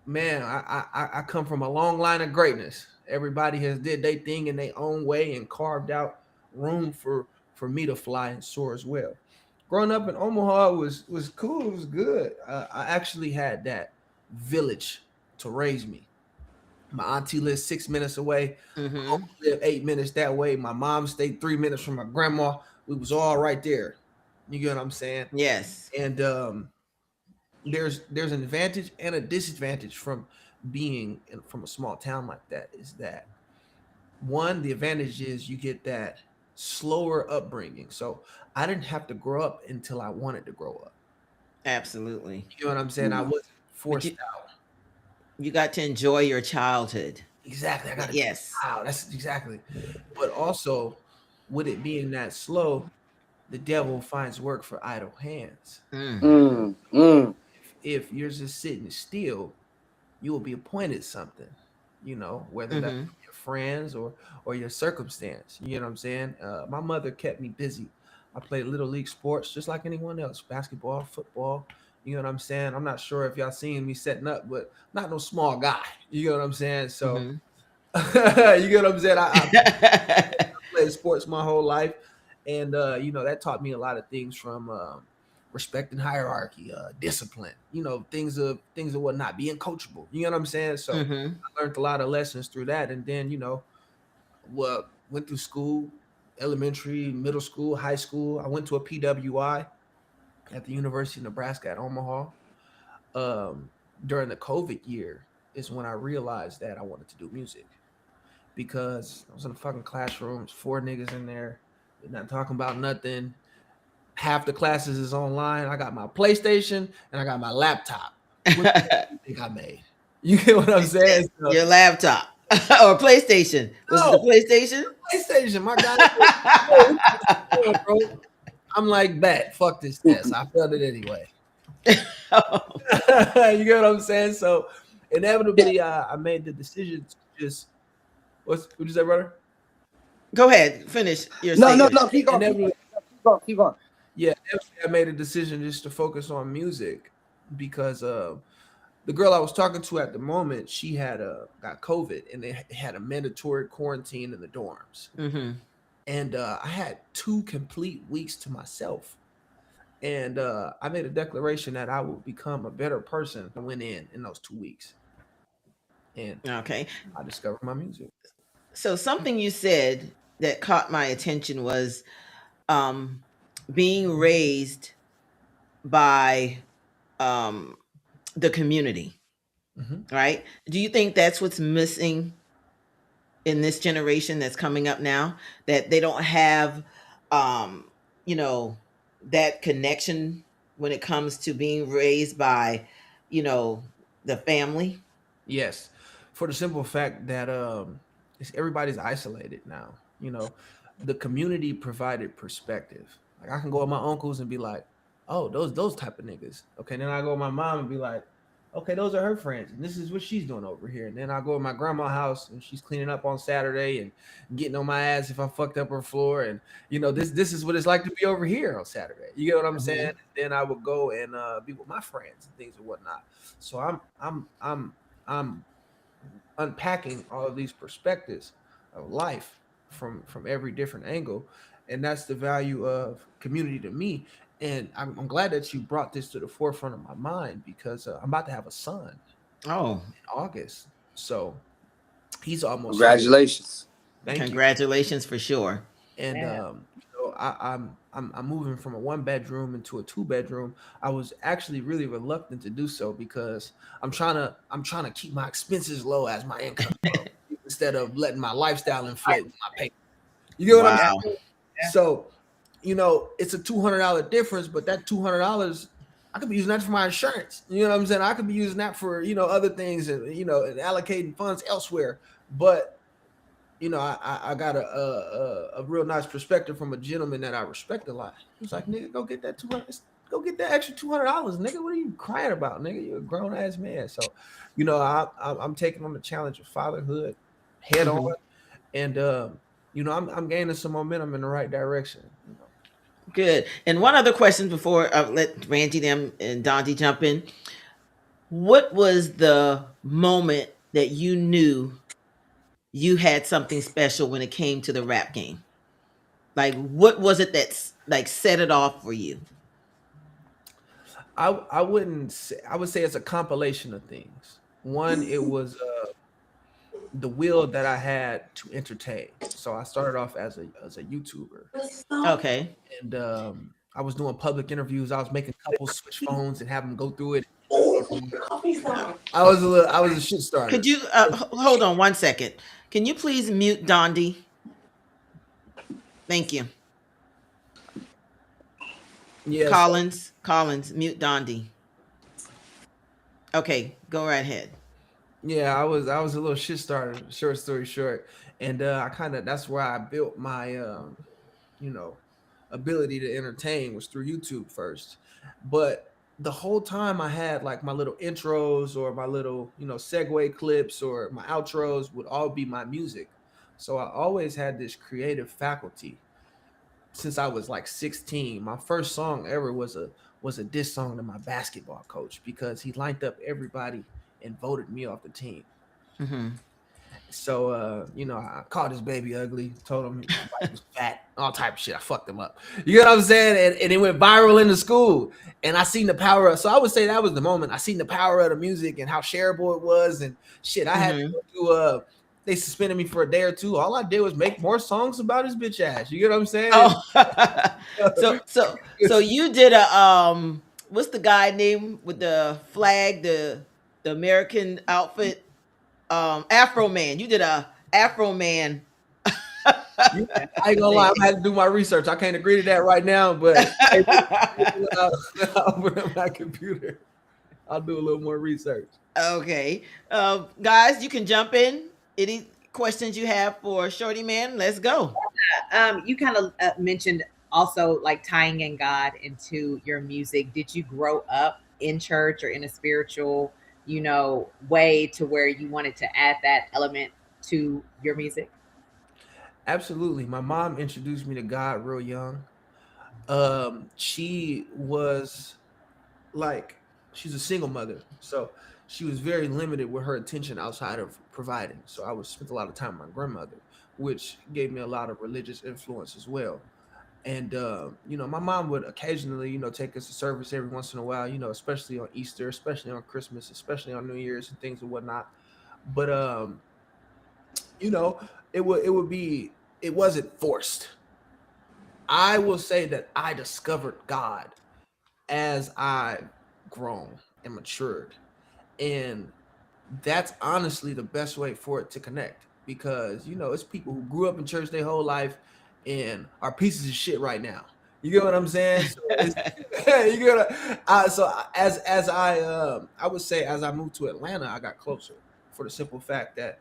man, I come from a long line of greatness. Everybody has did their thing in their own way and carved out room for me to fly and soar as well. Growing up in Omaha was cool. It was good. I actually had that village to raise me. My auntie lived 6 minutes away. My Hmm. uncle lived 8 minutes that way. My mom stayed 3 minutes from my grandma. We was all right there. You get what I'm saying? Yes. And there's an advantage and a disadvantage from being from a small town like that. Is that one, the advantage is you get that slower upbringing. So I didn't have to grow up until I wanted to grow up. Absolutely. You know what I'm saying? I Mm. wasn't But forced out. you got to enjoy your childhood. Exactly. I got to. Yes. Wow, that's exactly. But also, with it being that slow, the devil finds work for idle hands. Mm. Mm. Mm. If you're just sitting still, you will be appointed something, whether that's Hmm. from your friends or your circumstance. You know what I'm saying? My mother kept me busy. I played little league sports just like anyone else, basketball, football. You know what I'm saying? I'm not sure if y'all seen me setting up, but not no small guy. You know what I'm saying? So Hmm. you get what I'm saying? I played sports my whole life, and that taught me a lot of things from respect and hierarchy, discipline. Things of whatnot, being coachable. You know what I'm saying? So Hmm. I learned a lot of lessons through that, and then went through school, elementary, middle school, high school. I went to a PWI at the University of Nebraska at Omaha. During the COVID year is when I realized that I wanted to do music because I was in the fucking classrooms, 4 niggas in there, they're not talking about nothing. Half the classes is online. I got my PlayStation and I got my laptop. What do you think I made? You get what I'm saying? So, Your laptop or PlayStation? Was it the no, PlayStation? PlayStation. My guy, "Yo, what you doing, bro?" I'm like, bet, fuck this test. I failed it anyway. You get what I'm saying? So inevitably, I made the decision to just what'd you say, brother? Go ahead, finish your No, statement. keep going. Inevitably, Keep going. yeah, I made a decision just to focus on music because the girl I was talking to at the moment, she had got COVID and they had a mandatory quarantine in the dorms. Mm-hmm. And I had 2 complete weeks to myself. And I made a declaration that I would become a better person. I went in those 2 weeks. And Okay. I discovered my music. So something you said that caught my attention was being raised by the community, right? Do you think that's what's missing in this generation that's coming up now? That they don't have, you know, that connection when it comes to being raised by, you know, the family? Yes, for the simple fact that everybody's isolated now. The community provided perspective. Like I can go with my uncles and be like, "Oh, those type of niggas." Okay, then I go with my mom and be like, "Okay, those are her friends, and this is what she's doing over here." And then I go to my grandma's house and she's cleaning up on Saturday and getting on my ass if I fucked up her floor, and this is what it's like to be over here on Saturday. You get what I'm saying? Then I would go and be with my friends and things and whatnot. So I'm unpacking all of these perspectives of life from every different angle, and that's the value of community to me. And I'm glad that you brought this to the forefront of my mind because I'm about to have a son in August, so he's almost Congratulations. Thank you. Congratulations for sure. And I'm moving from a 1-bedroom into a 2-bedroom. I was actually really reluctant to do so because I'm trying to keep my expenses low as my income low, instead of letting my lifestyle inflate with my pay. You get what I'm saying? So, it's a $200 difference, but that $200 I could be using that for my insurance. You know what I'm saying? I could be using that for other things and and allocating funds elsewhere. But I got a real nice perspective from a gentleman that I respect a lot. He was like, "Nigga, go get that $200. Go get that extra $200, nigga. What are you crying about, nigga? You're a grown ass man." So, I'm taking on the challenge of fatherhood head on, and I'm gaining some momentum in the right direction. Good. And one other question before I let Randy them and Dante jump in. What was the moment that you knew you had something special when it came to the rap game? Like, what was it that's like set it off for you? I wouldn't say, I would say it's a compilation of things. One, it was the will that I had to entertain. So I started off as a YouTuber. Okay. And I was doing public interviews. I was making couples switch phones and have them go through it. I was a shit starter. Could you hold on 1 second? Can you please mute Dondi? Thank you. Yes. Collins, mute Dondi. Okay, go right ahead. Yeah, I was a little shit starter. Short story short, and that's where I built my ability to entertain was through YouTube first. But the whole time I had like my little intros or my little segue clips or my outros would all be my music. So I always had this creative faculty since I was like 16. My first song ever was a diss song to my basketball coach because he lined up everybody and voted me off the team. So I called his baby ugly, told him his wife was fat, all type of shit. I fucked him up. You know what I'm saying? And it went viral in the school. And I seen the power of, so I would say that was the moment. I seen the power of the music and how shareable it was and shit. I had to do they suspended me for a day or two. All I did was make more songs about his bitch ass. You get what I'm saying? Oh, so you did a what's the guy name with the flag, the American outfit, Afro Man. You did a Afro Man. Yeah, I ain't gonna lie, I'm gonna have to do my research. I can't agree to that right now, but I'll put it on my computer. I'll do a little more research. Okay, guys, you can jump in. Any questions you have for Shaudieman? Let's go. You kind of mentioned also like tying in God into your music. Did you grow up in church or in a spiritual, way to where you wanted to add that element to your music? Absolutely. My mom introduced me to God real young. She was like she's a single mother, so she was very limited with her attention outside of providing. So I was spent a lot of time with my grandmother, which gave me a lot of religious influence as well. And my mom would occasionally, take us to service every once in a while, especially on Easter, especially on Christmas, especially on New Year's and things and whatnot. But you know, it wasn't forced. I will say that I discovered God as I've grown and matured. And that's honestly the best way for it to connect because it's people who grew up in church their whole life and are pieces of shit right now. You get what I'm saying? So it's, you get as I would say as I moved to Atlanta, I got closer for the simple fact that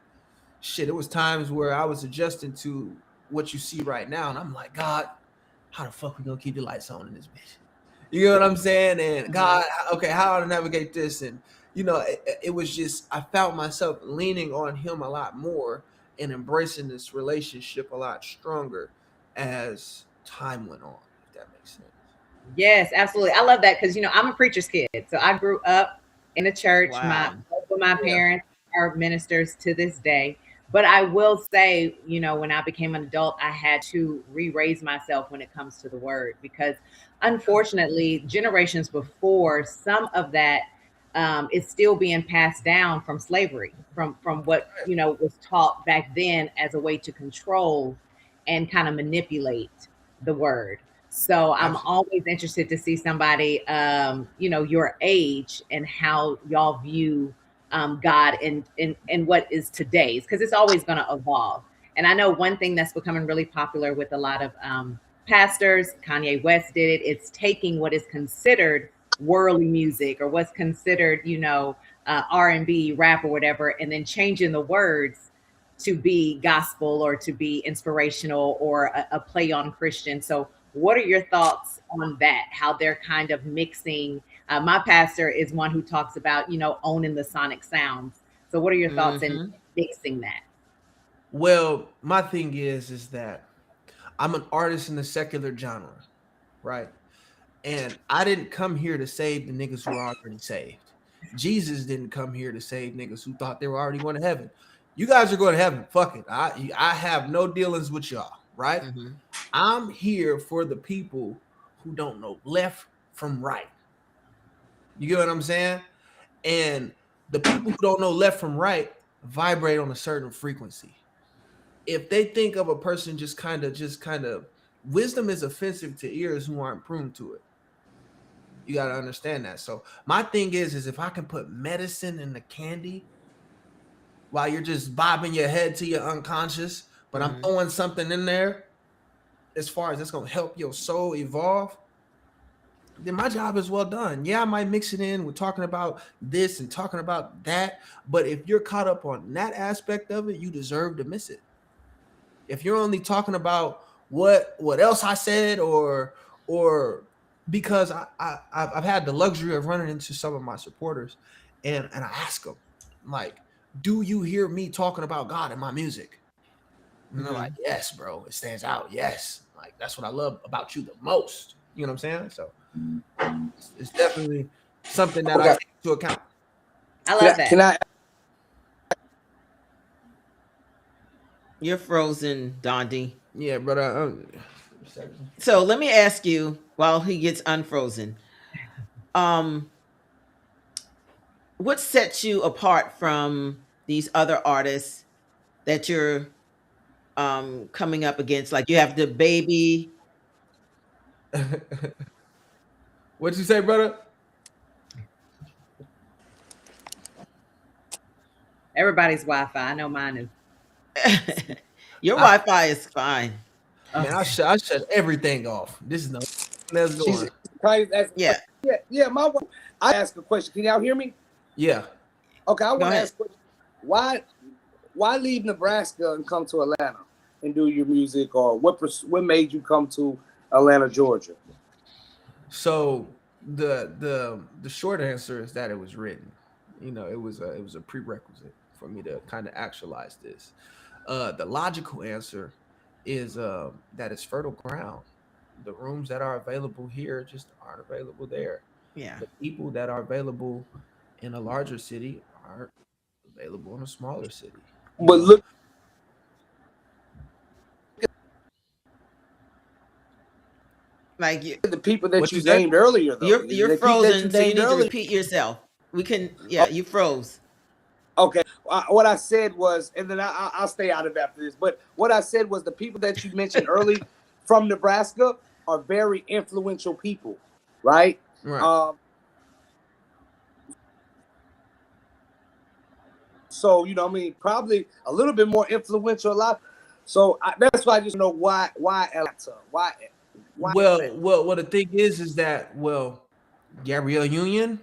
shit, it was times where I was adjusting to what you see right now, and I'm like, God, how the fuck we gonna keep the lights on in this bitch? You know what I'm saying? And God, okay, how to navigate this? And it was just I found myself leaning on Him a lot more and embracing this relationship a lot stronger as time went on. If that makes sense. Yes, absolutely. I love that because I'm a preacher's kid. So I grew up in a church. My Wow. Both of my Yeah, parents are ministers to this day. But I will say, when I became an adult, I had to re-raise myself when it comes to the word because unfortunately, generations before, some of that is still being passed down from slavery, from what was taught back then as a way to control and kind of manipulate the word. So I'm absolutely. always interested to see somebody, your age and how y'all view God and what is today's, because it's always going to evolve. And I know one thing that's becoming really popular with a lot of pastors, Kanye West did it. It's taking what is considered worldly music or what's considered, R&B, rap or whatever, and then changing the words to be gospel or to be inspirational or a play on Christian. So what are your thoughts on that? How they're kind of mixing. My pastor is one who talks about, owning the sonic sounds. So what are your thoughts in Hmm. mixing that? Well, my thing is that I'm an artist in the secular genre, right? And I didn't come here to save the niggas who are already saved. Jesus didn't come here to save niggas who thought they were already going to heaven. You guys are going to heaven. Fuck it. I have no dealings with y'all, right? Hmm. I'm here for the people who don't know left from right. You get what I'm saying? And the people who don't know left from right vibrate on a certain frequency. If they think of a person just kind of wisdom is offensive to ears who aren't pruned to it. You got to understand that. So my thing is if I can put medicine in the candy while you're just bobbing your head to your unconscious, but I'm Hmm. throwing something in there as far as that's going to help your soul evolve, then my job is well done. Yeah, I might mix it in with talking about this and talking about that, but if you're caught up on that aspect of it, you deserve to miss it. If you're only talking about what else I said or because I've had the luxury of running into some of my supporters and I ask them like, do you hear me talking about God in my music? And they're like, Hmm. yes, bro, it stands out. Yes, like that's what I love about you the most. You know what I'm saying? So it's definitely something that I Okay. take into account. I Can love I, that. can I You're frozen, Dondi. Yeah, brother. So let me ask you while he gets unfrozen. Um, what sets you apart from these other artists that you're coming up against? Like you have the baby. What you say, brother? Everybody's Wi-Fi. I know mine is. Your I, Wi-Fi is fine. man, I shut everything off. This is no that's She's going. probably asking a Yeah, question. Yeah, yeah. My wife. I ask a question. Can y'all hear me? Yeah. Okay, I go want to ahead. ask a question. Why leave Nebraska and come to Atlanta and do your music, or what made you come to Atlanta, Georgia? So the short answer is that it was written. It was a prerequisite for me to kind of actualize this. The logical answer is that it's fertile ground. The rooms that are available here just aren't available there. Yeah. The people that are available in a larger city aren't available in a smaller city. You But know, look Like you, at the people that what you you say? named earlier, though. you're The people that you frozen, so you named need to earlier. repeat yourself. We can. Oh, Yeah, you froze. okay, what I said was, and then I'll stay out of it after this. But what I said was the people that you mentioned early from Nebraska are very influential people, right? Right. Um, so I mean, probably a little bit more influential. A lot. So that's why I just know why Atlanta, why Well, the thing is that Gabrielle Union,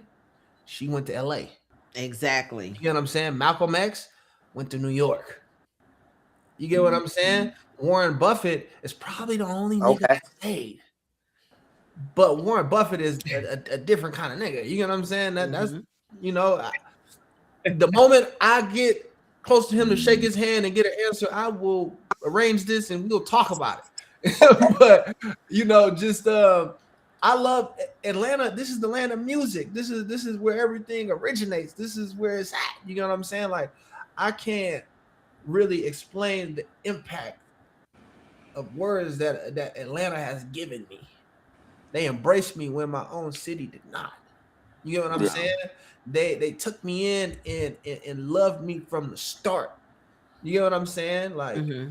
she went to L.A. Exactly. You get what I'm saying? Malcolm X went to New York. You get what I'm saying? Warren Buffett is probably the only nigga okay. that stayed. But Warren Buffett is a different kind of nigga. You get what I'm saying? That's Hmm. you know, I- the moment I get close to him to shake his hand and get an answer, I will arrange this and we'll talk about it. But just I love Atlanta. This is the land of music. This is where everything originates. This is where it's at. You know what I'm saying? Like I can't really explain the impact of words that Atlanta has given me. They embraced me when my own city did not. You get what I'm Yeah. saying? They took me in and loved me from the start. You get what I'm saying? Like Hmm.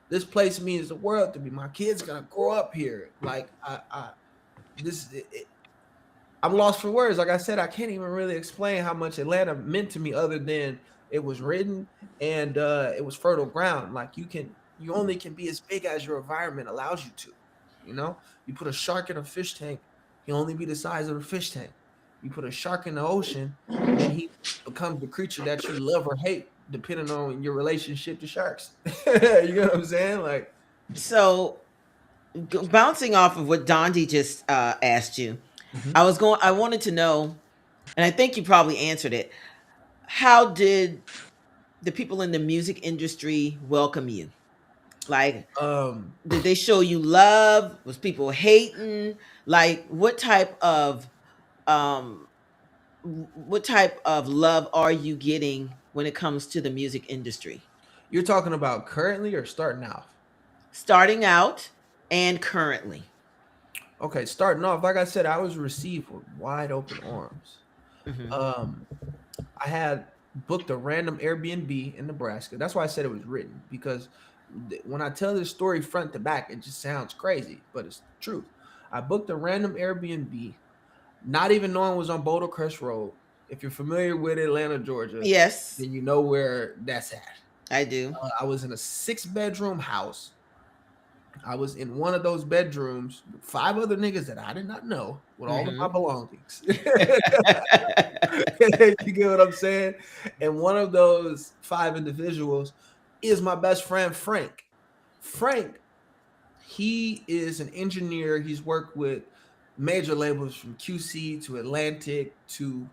this place means the world to me. My kid's gonna grow up here. Like this I'm lost for words. Like I said, I can't even really explain how much Atlanta meant to me other than it was written and it was fertile ground. Like you only can be as big as your environment allows you to. You put a shark in a fish tank, he'll only be the size of a fish tank. You put a shark in the ocean, and he becomes the creature that you love or hate, depending on your relationship to sharks. You know what I'm saying? Like, So, bouncing off of what Dondi just asked you, mhm. I wanted to know, and I think you probably answered it. How did the people in the music industry welcome you? Like, um, did they show you love? Was people hating? Like, um what type of love are you getting when it comes to the music industry? you're talking about currently or starting out? Starting out and currently. Okay, starting off, like I said, I was received with wide open arms. Hmm. Um, I had booked a random Airbnb in Nebraska. That's why I said it was written because when I tell this story front to back, it just sounds crazy, but it's the truth. I booked a random Airbnb, not even knowing it was on Boulder Crest Road. If you're familiar with Atlanta, Georgia, Yes, then you know where that's at. I do. I was in a 6-bedroom house. I was in one of those bedrooms with 5 other niggas that I did not know with all of my Hmm. belongings. You get what I'm saying? And one of those 5 individuals is my best friend, Frank. Frank, he is an engineer. He's worked with major labels from QC to Atlantic to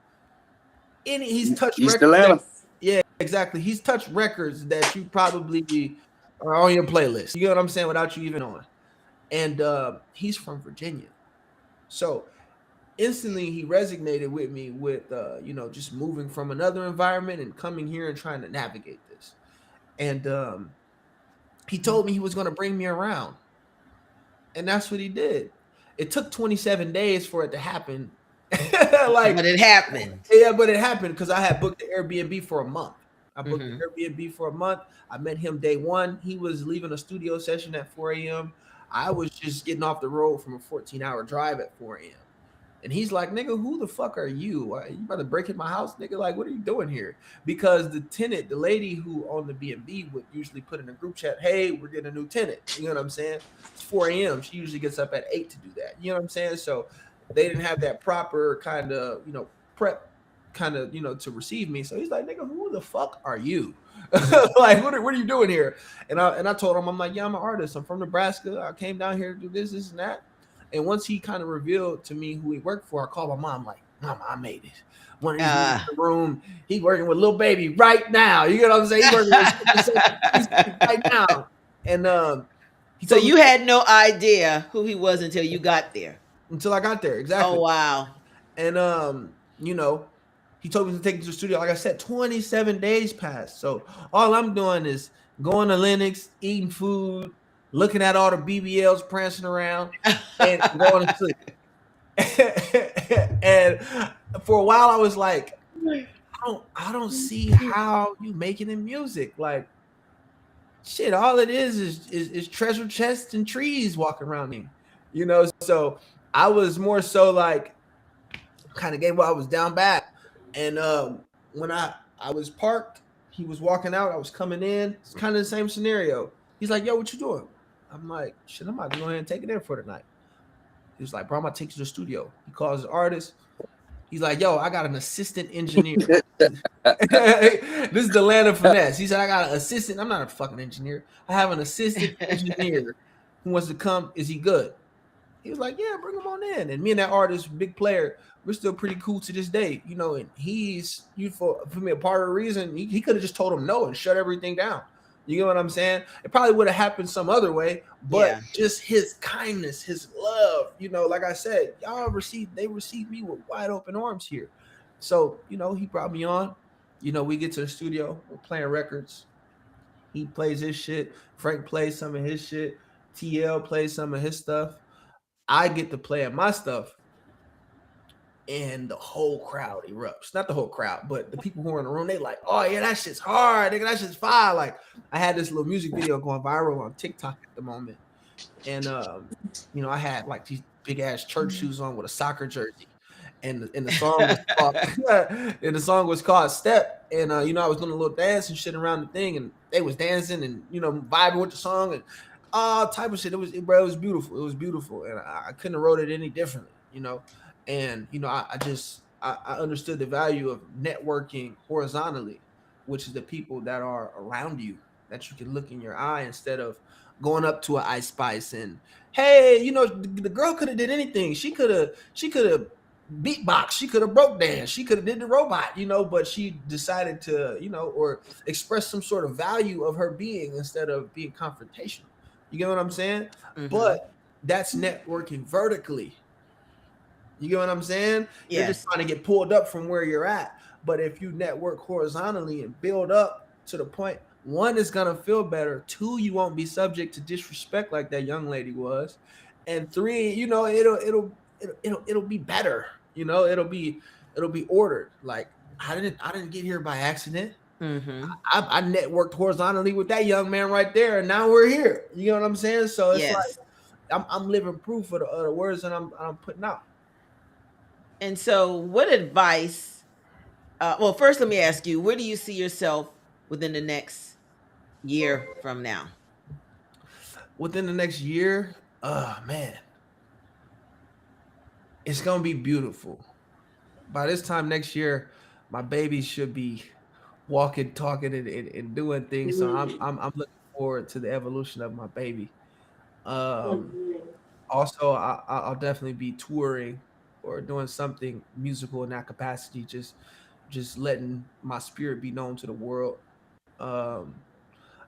he's touched East records that, Atlanta. yeah, exactly. He's touched records that you probably are on your playlist. You get what I'm saying? Without you even on. And he's from Virginia. So instantly he resonated with me with just moving from another environment and coming here and trying to navigate this. And he told me he was going to bring me around, and that's what he did. It took 27 days for it to happen. Like, But it happened. yeah, but it happened because I had booked the Airbnb for a month. I booked Mm-hmm. the Airbnb for a month. I met him day one. He was leaving a studio session at 4 a.m. I was just getting off the road from a 14-hour drive at 4 a.m. And he's like, nigga, who the fuck are you? You about to break in my house, nigga? Like, what are you doing here? Because the tenant, the lady who owned the B&B would usually put in a group chat, hey, we're getting a new tenant. You know what I'm saying? It's 4 a.m. She usually gets up at 8 to do that. You know what I'm saying? So they didn't have that proper kind of, prep kind of, to receive me. So he's like, nigga, who the fuck are you? Mm-hmm. Like, what are you doing here? And I told him, I'm like, yeah, I'm an artist. I'm from Nebraska. I came down here to do this, and that. And once he kind of revealed to me who he worked for, I called my mom, like, Mama, I made it. One of these men in Uh, the room, he working with Lil Baby right now. You know what I'm saying? He working with right now. And he so told me you had no idea who he was until you got there. until I got there, Oh exactly. wow. And he told me to take it to the studio. Like I said, 27 days passed. So all I'm doing is going to Linux, eating food, looking at all the BBLs prancing around, and going to sleep. And for a while I was like, I don't see how you making it music. Like shit, all it is treasure chests and trees walking around me. So I was more so like kind of gave up. I was down bad. And when I was parked, he was walking out, I was coming in. It's kind of the same scenario. He's like, yo, what you doing? I'm like, shit, I'm about to go ahead and take it in for the night. He was like, bro, I'm gonna take you to the studio. He calls his artist. He's like, yo, I got an assistant engineer. This is the land of finesse. He said, I got an assistant. I'm not a fucking engineer. I have an assistant engineer who wants to come. Is he good? He was like, yeah, bring him on in. And me and that artist, big player, we're still pretty cool to this day. And he's, for me, a part of the reason he could have just told him no and shut everything down. You get what I'm saying? It probably would have happened some other way, but Yeah. just his kindness, his love, like I said, they received me with wide open arms here. So, he brought me on. We get to the studio, we're playing records. He plays his shit. Frank plays some of his shit. TL plays some of his stuff. I get to play at my stuff, and the whole crowd erupts. Not the whole crowd, but the people who are in the room, they like, oh yeah, that shit's hard, nigga, that shit's fire. Like I had this little music video going viral on TikTok at the moment. And I had like these big ass church shoes on with a soccer jersey. And the song was called and the song was called Step. And I was doing a little dance and shit around the thing, and they was dancing and vibing with the song and all type of shit. It was beautiful. It was beautiful. And I couldn't have wrote it any differently. And I understood the value of networking horizontally, which is the people that are around you that you can look in your eye instead of going up to an Ice Spice and hey, the girl could have did anything. She could have beatbox, she could have broke dance, she could have did the robot, but she decided to, or express some sort of value of her being instead of being confrontational. You get what I'm saying? Mm-hmm. But that's networking vertically. You get what I'm saying? Yes. You're just trying to get pulled up from where you're at. But if you network horizontally and build up to the point, one is gonna feel better. Two, you won't be subject to disrespect like that young lady was. And three, it'll be better. It'll be ordered. Like I didn't get here by accident. Mm-hmm. I networked horizontally with that young man right there, and now we're here. You know what I'm saying? So it's like I'm living proof of the words that I'm putting out. And so, what advice? Well, first, let me ask you: where do you see yourself within the next year from now? Within the next year, man, it's gonna be beautiful. By this time next year, my baby should be walking, talking, and doing things. So I'm looking forward to the evolution of my baby. Also, I'll definitely be touring or doing something musical in that capacity. Just letting my spirit be known to the world. Um,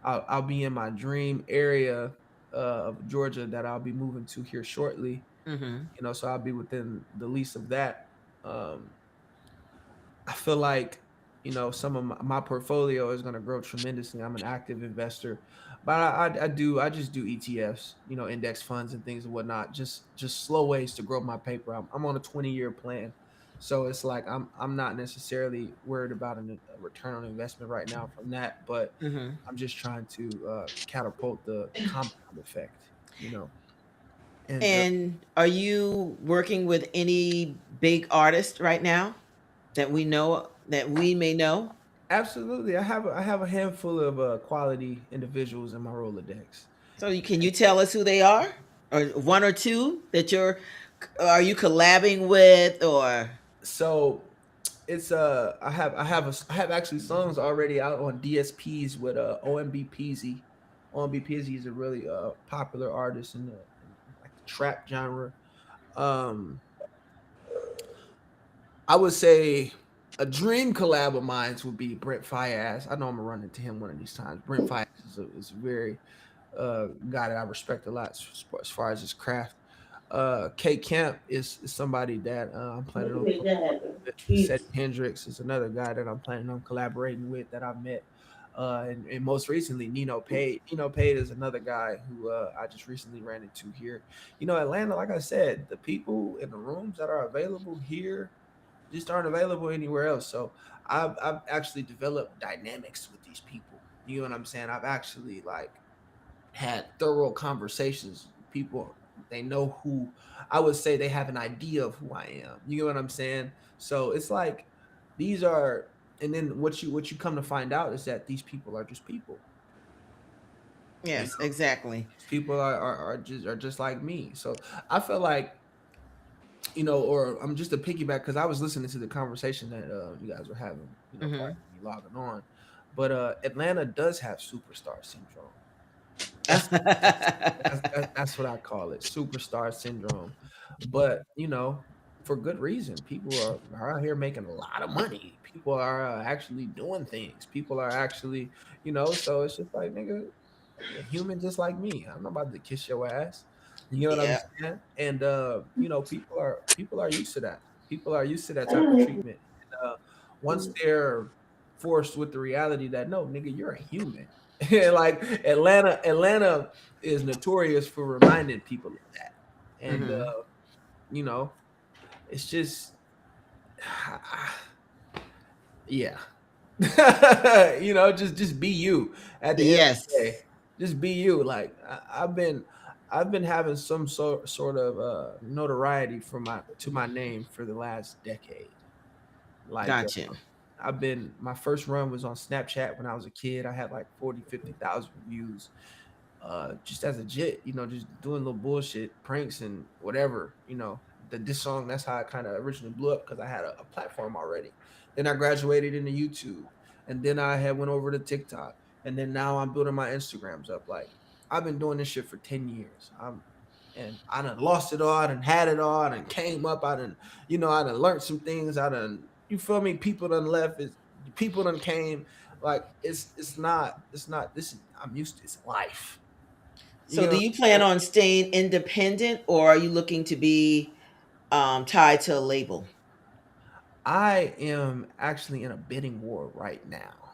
I'll be in my dream area of Georgia that I'll be moving to here shortly. Mm-hmm. So I'll be within the lease of that. Um, I feel like some of my portfolio is going to grow tremendously. I'm an active investor, but I just do ETFs, index funds and things and whatnot. Just slow ways to grow my paper. I'm on a 20-year plan, So it's like I'm not necessarily worried about a return on investment right now from that, but Hmm. I'm just trying to catapult the compound effect, you know. And And are you working with any big artists right now that we may know? absolutely, I have a handful of quality individuals in my Rolodex. So can you tell us who they are, or one or two that are you collabing with, or? So it's I have actually songs already out on DSPs with OMB Peasy. OMB Peasy is a really popular artist in like the trap genre. Um, I would say a dream collab of mine would be Brent Fias. I know I'm gonna run into him one of these times. Brent Fias is a very guy that I respect a lot as far as his craft. K Camp is somebody that I'm planning on collaborating with. Seth Hendricks is another guy that I'm planning on collaborating with that I've met. And most recently, Nino Pate. Nino Pate is another guy who I just recently ran into here. You know, Atlanta, like I said, the people in the rooms that are available here just aren't available anywhere else. So I've actually developed dynamics with these people. You know what I'm saying? I've actually like had thorough conversations. People, they know who I would say they have an idea of who I am. You know what I'm saying? So it's like these are, and then what you come to find out is that these people are just people. You Yes, know, exactly. these people are just like me. So I feel like, you know, or I'm just a piggyback because I was listening to the conversation that you guys were having, you know, prior Hmm. to me logging on. But Atlanta does have superstar syndrome. That's that's what I call it, superstar syndrome. But you know, for good reason. People are out here making a lot of money. People are actually doing things. People are actually, you know. So it's just like, nigga, you're a human just like me. I'm not about to kiss your ass. You know what I'm Yeah. saying? And you know, people are used to that. People are used to that type of treatment. And, once they're forced with the reality that no, nigga, you're a human. Like Atlanta is notorious for reminding people of that. And Hmm. you know, it's just yeah. You know, just be you at the end of Yes. the day. Just be you. Like I've been having some sort of notoriety for my name for the last decade. Like Gotcha. I've been my first run was on Snapchat when I was a kid. I had like 40, 50,000 views just as a jit, you know, just doing little bullshit, pranks and whatever, you know. This song, that's how I kind of originally blew up because I had a platform already. Then I graduated into YouTube, and then I had went over to TikTok, and then now I'm building my Instagrams up. Like I've been doing this shit for 10 years. And I done lost it all, I done had it all, I done came up, I done, you know, I done learned some things, I done, you feel me? People done left, people done came. Like it's not this. I'm used to it's life. You So, know do what you I'm plan saying? on staying independent, or are you looking to be tied to a label? I am actually in a bidding war right now.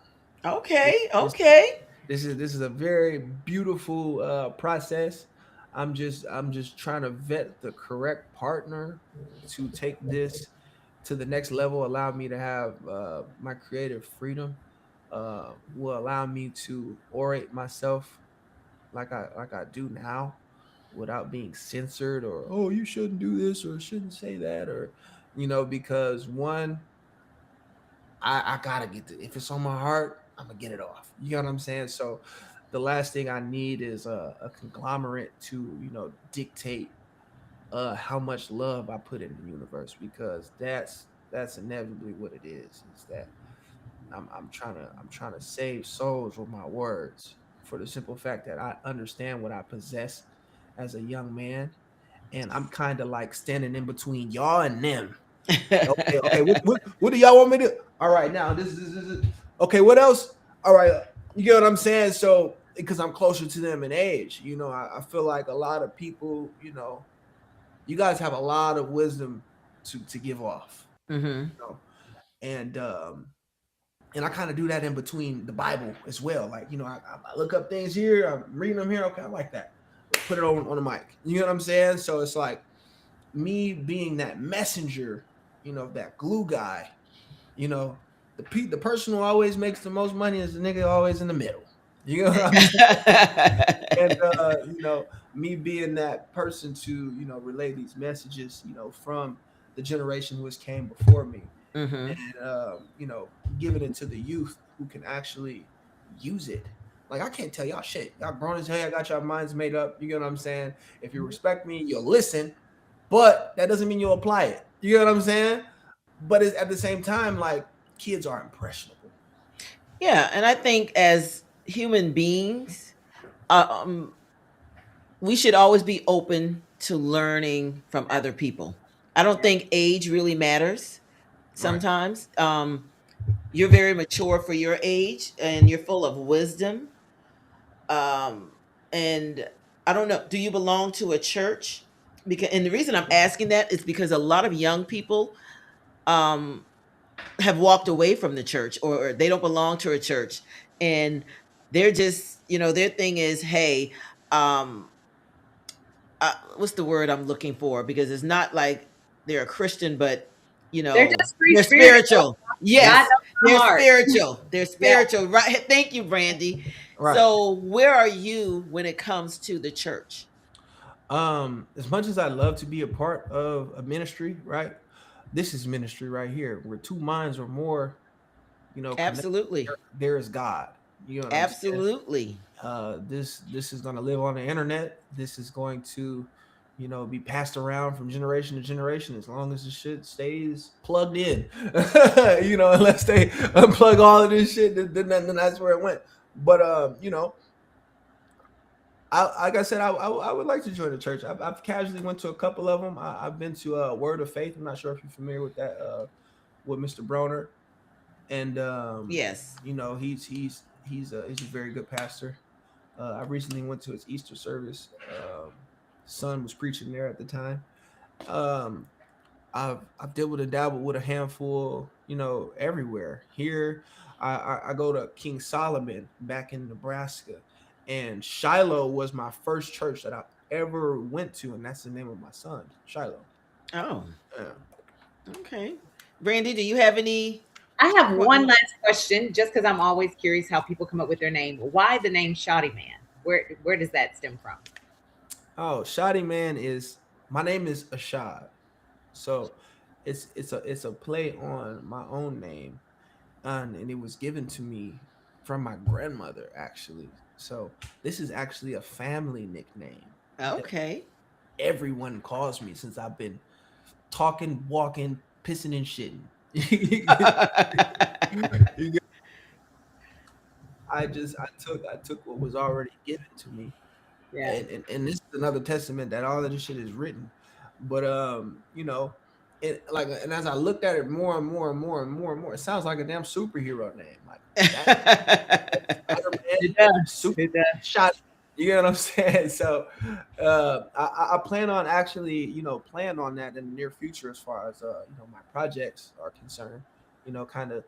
This, Okay. this, Okay. this is a very beautiful process. I'm just trying to vet the correct partner to take this to the next level. Allow me to have my creative freedom. Will allow me to orate myself like I do now without being censored or oh you shouldn't do this or shouldn't say that or you know because one I gotta get the if it's on my heart I'm gonna get it off. You know what I'm saying? So the last thing I need is a conglomerate to you know dictate how much love I put in the universe because that's inevitably what it is that I'm trying to save souls with my words for the simple fact that I understand what I possess as a young man, and I'm kind of like standing in between y'all and them. Okay. What do y'all want me to? All right, now this is okay. What else? All right, you get what I'm saying. So because I'm closer to them in age, you know, I feel like a lot of people, you know, you guys have a lot of wisdom to give off, Hmm. you know, and and I kind of do that in between the Bible as well. Like, you know, I look up things here, I'm reading them here. Okay, I like that. Put it on the mic. You know what I'm saying? So it's like me being that messenger, that glue guy. You know, the person who always makes the most money is the nigga always in the middle. You know what I'm saying? And me being that person to relay these messages, from the generation which came before me, Hmm. and giving it to the youth who can actually use it. Like I can't tell y'all shit. Y'all grown as hell. I got your minds made up. You get what I'm saying? If you respect me, you'll listen, but that doesn't mean you'll apply it. You get what I'm saying? But it's, at the same time, like kids are impressionable. Yeah, and I think as human beings, um, we should always be open to learning from other people. I don't think age really matters. Right. Sometimes you're very mature for your age, and you're full of wisdom. Um, and I don't know. Do you belong to a church? Because, and the reason I'm asking that is because a lot of young people um, have walked away from the church, or they don't belong to a church, and they're just, their thing is, hey, um, what's the word I'm looking for? Because it's not like they're a Christian, but They're just free they're spirited. spiritual. God Yes, knows my they're heart. spiritual. They're Yeah. spiritual. Right. Thank you, Brandy. Right. So, where are you when it comes to the church? As much as I love to be a part of a ministry, right? This is ministry right here, where two minds or more, connect. Absolutely. There is God. You know what I'm saying? Absolutely. This is going to live on the internet. This is going to be passed around from generation to generation as long as the shit stays plugged in. Unless they unplug all of this shit, then that's where it went. But like I said, I would like to join the church. I've casually went to a couple of them. I've been to Word of Faith. I'm not sure if you're familiar with that, with Mr. Broner. And Yes. he's a very good pastor. I recently went to his Easter service. Son was preaching there at the time. Um, I've dabbled and dabbled with a handful, everywhere. Here, I go to King Solomon back in Nebraska, and Shiloh was my first church that I ever went to, and that's the name of my son, Shiloh. Oh, Yeah. okay. Brandy, do you have any? I have one que- last question, just because I'm always curious how people come up with their name. Why the name Shaudieman? Where does that stem from? Oh, Shaudieman is my name is Ashad, so it's a play on my own name, and it was given to me from my grandmother actually. So this is actually a family nickname that Okay. everyone calls me since I've been talking, walking, pissing, and shitting. You get- I took what was already given to me, Yeah. and this is another testament that all of this shit is written. But and as I looked at it more and more and more and more and more, it sounds like a damn superhero name. Like that Spider-Man, It does. super It does. shot. You know what I'm saying? So I plan on actually, plan on that in the near future as far as my projects are concerned. Kind of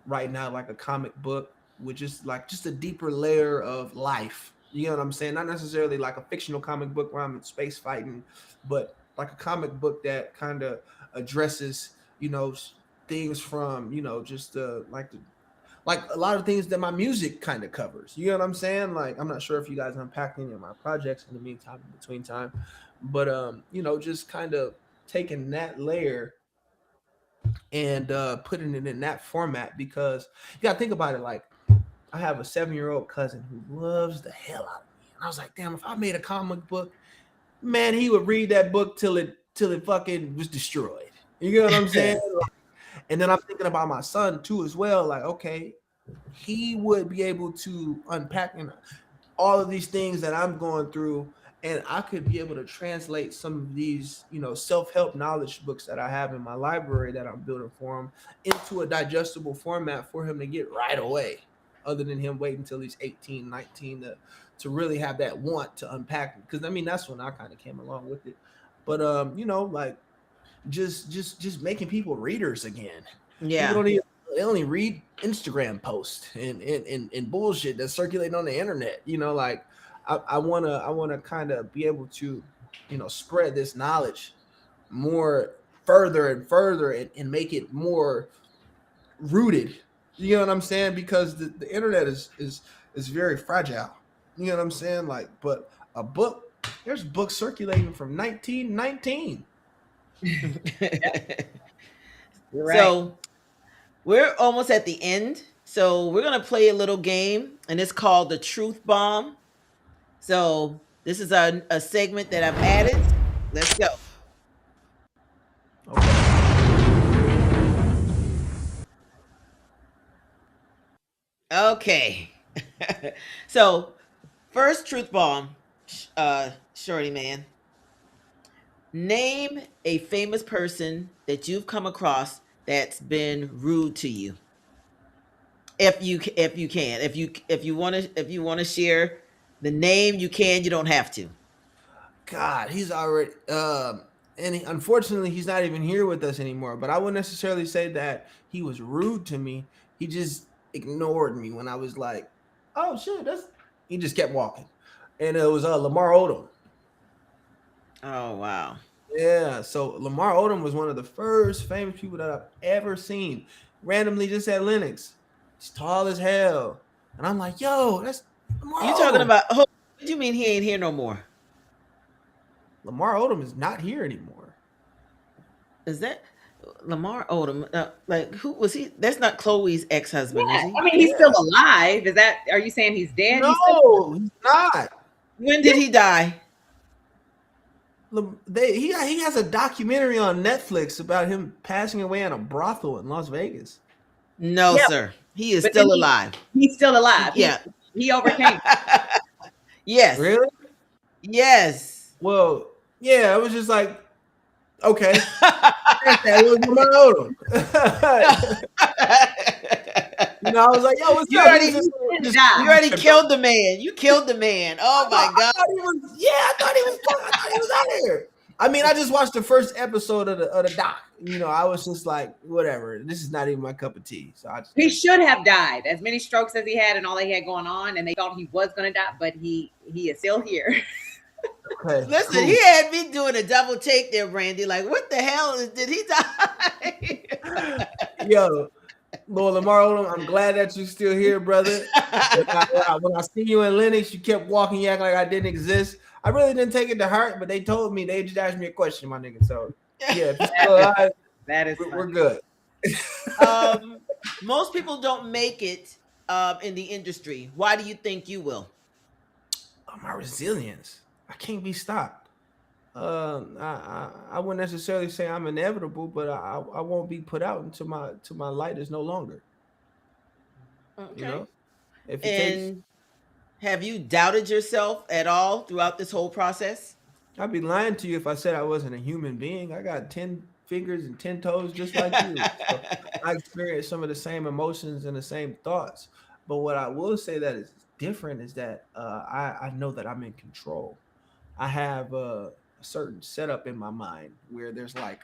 writing out like a comic book with just a deeper layer of life. You know what I'm saying? Not necessarily like a fictional comic book where I'm in space fighting, but like a comic book that kind of addresses, things from, just like a lot of things that my music kind of covers. You know what I'm saying? Like I'm not sure if you guys unpack any of my projects in the meantime, in between time, but just kind of taking that layer and putting it in that format because you gotta think about it. Like I have a 7-year-old cousin who loves the hell out of me, and I was like, damn, if I made a comic book, man, he would read that book till it fucking was destroyed. You know what I'm saying? And then I'm thinking about my son too as well. Like, okay, he would be able to unpack all of these things that I'm going through, and I could be able to translate some of these, self-help knowledge books that I have in my library that I'm building for him into a digestible format for him to get right away, other than him waiting until he's 18, 19 to really have that want to unpack it. Because I mean, that's when I kind of came along with it. But like just making people readers again. People Yeah. don't even they only read Instagram posts and bullshit that's circulating on the internet. Like I wanna kind of be able to, spread this knowledge more further and further and make it more rooted. You know what I'm saying? Because the internet is very fragile. You know what I'm saying? Like, but a book, there's books circulating from 1919. You're right. So we're almost at the end. So we're gonna play a little game, and it's called the Truth Bomb. So this is a segment that I've added. Let's go. Okay. So first truth bomb, shorty man. Name a famous person that you've come across that's been rude to you. If you can, if you want to share the name, you can. You don't have to. God, he's already and unfortunately he's not even here with us anymore. But I wouldn't necessarily say that he was rude to me. He just ignored me when I was like, "Oh shit," that's. He just kept walking, and it was Lamar Odom. Oh wow. Yeah, so Lamar Odom was one of the first famous people that I've ever seen. Randomly, just at Linux, he's tall as hell, and I'm like, "Yo, that's Lamar You talking Odom." about? What do you mean he ain't here no more? Lamar Odom is not here anymore. Is that Lamar Odom? Like who was he? That's not Chloe's ex-husband, is Yeah, he? I mean, he's Yeah. still alive. Is that? Are you saying he's dead? No, he's not. When did he die? He has a documentary on Netflix about him passing away in a brothel in Las Vegas. No, Yeah, sir. He is but still then alive. he's still alive. Yeah. He overcame. Yes. Really? Yes. Well, yeah, it was just like, okay, that was Lamar Odom. I was like, yo, what's You up? already, He was just- you already killed the man. You killed the man. Oh my I God. thought he was out here. I mean, I just watched the first episode of the doc. I was just like, whatever. This is not even my cup of tea. So He should have died. As many strokes as he had and all he had going on, and they thought he was going to die, but he is still here. okay, Listen, cool. he had me doing a double take there, Brandi. Like, what the hell did he die? Yo, Lord Lamar Odom, I'm glad that you're still here, brother. When I see you in Linux, you kept walking, you acting like I didn't exist. I really didn't take it to heart, but they told me, they just asked me a question, my nigga. So yeah, if you're still alive, That is we're good. Most people don't make it in the industry. Why do you think you will? My resilience. I can't be stopped. I wouldn't necessarily say I'm inevitable, but I won't be put out until my light is no longer. Okay. If it takes, And have you doubted yourself at all throughout this whole process? I'd be lying to you if I said I wasn't a human being. I got 10 fingers and 10 toes just like you. So I experience some of the same emotions and the same thoughts. But what I will say that is different is that I know that I'm in control. I have a certain setup in my mind where there's like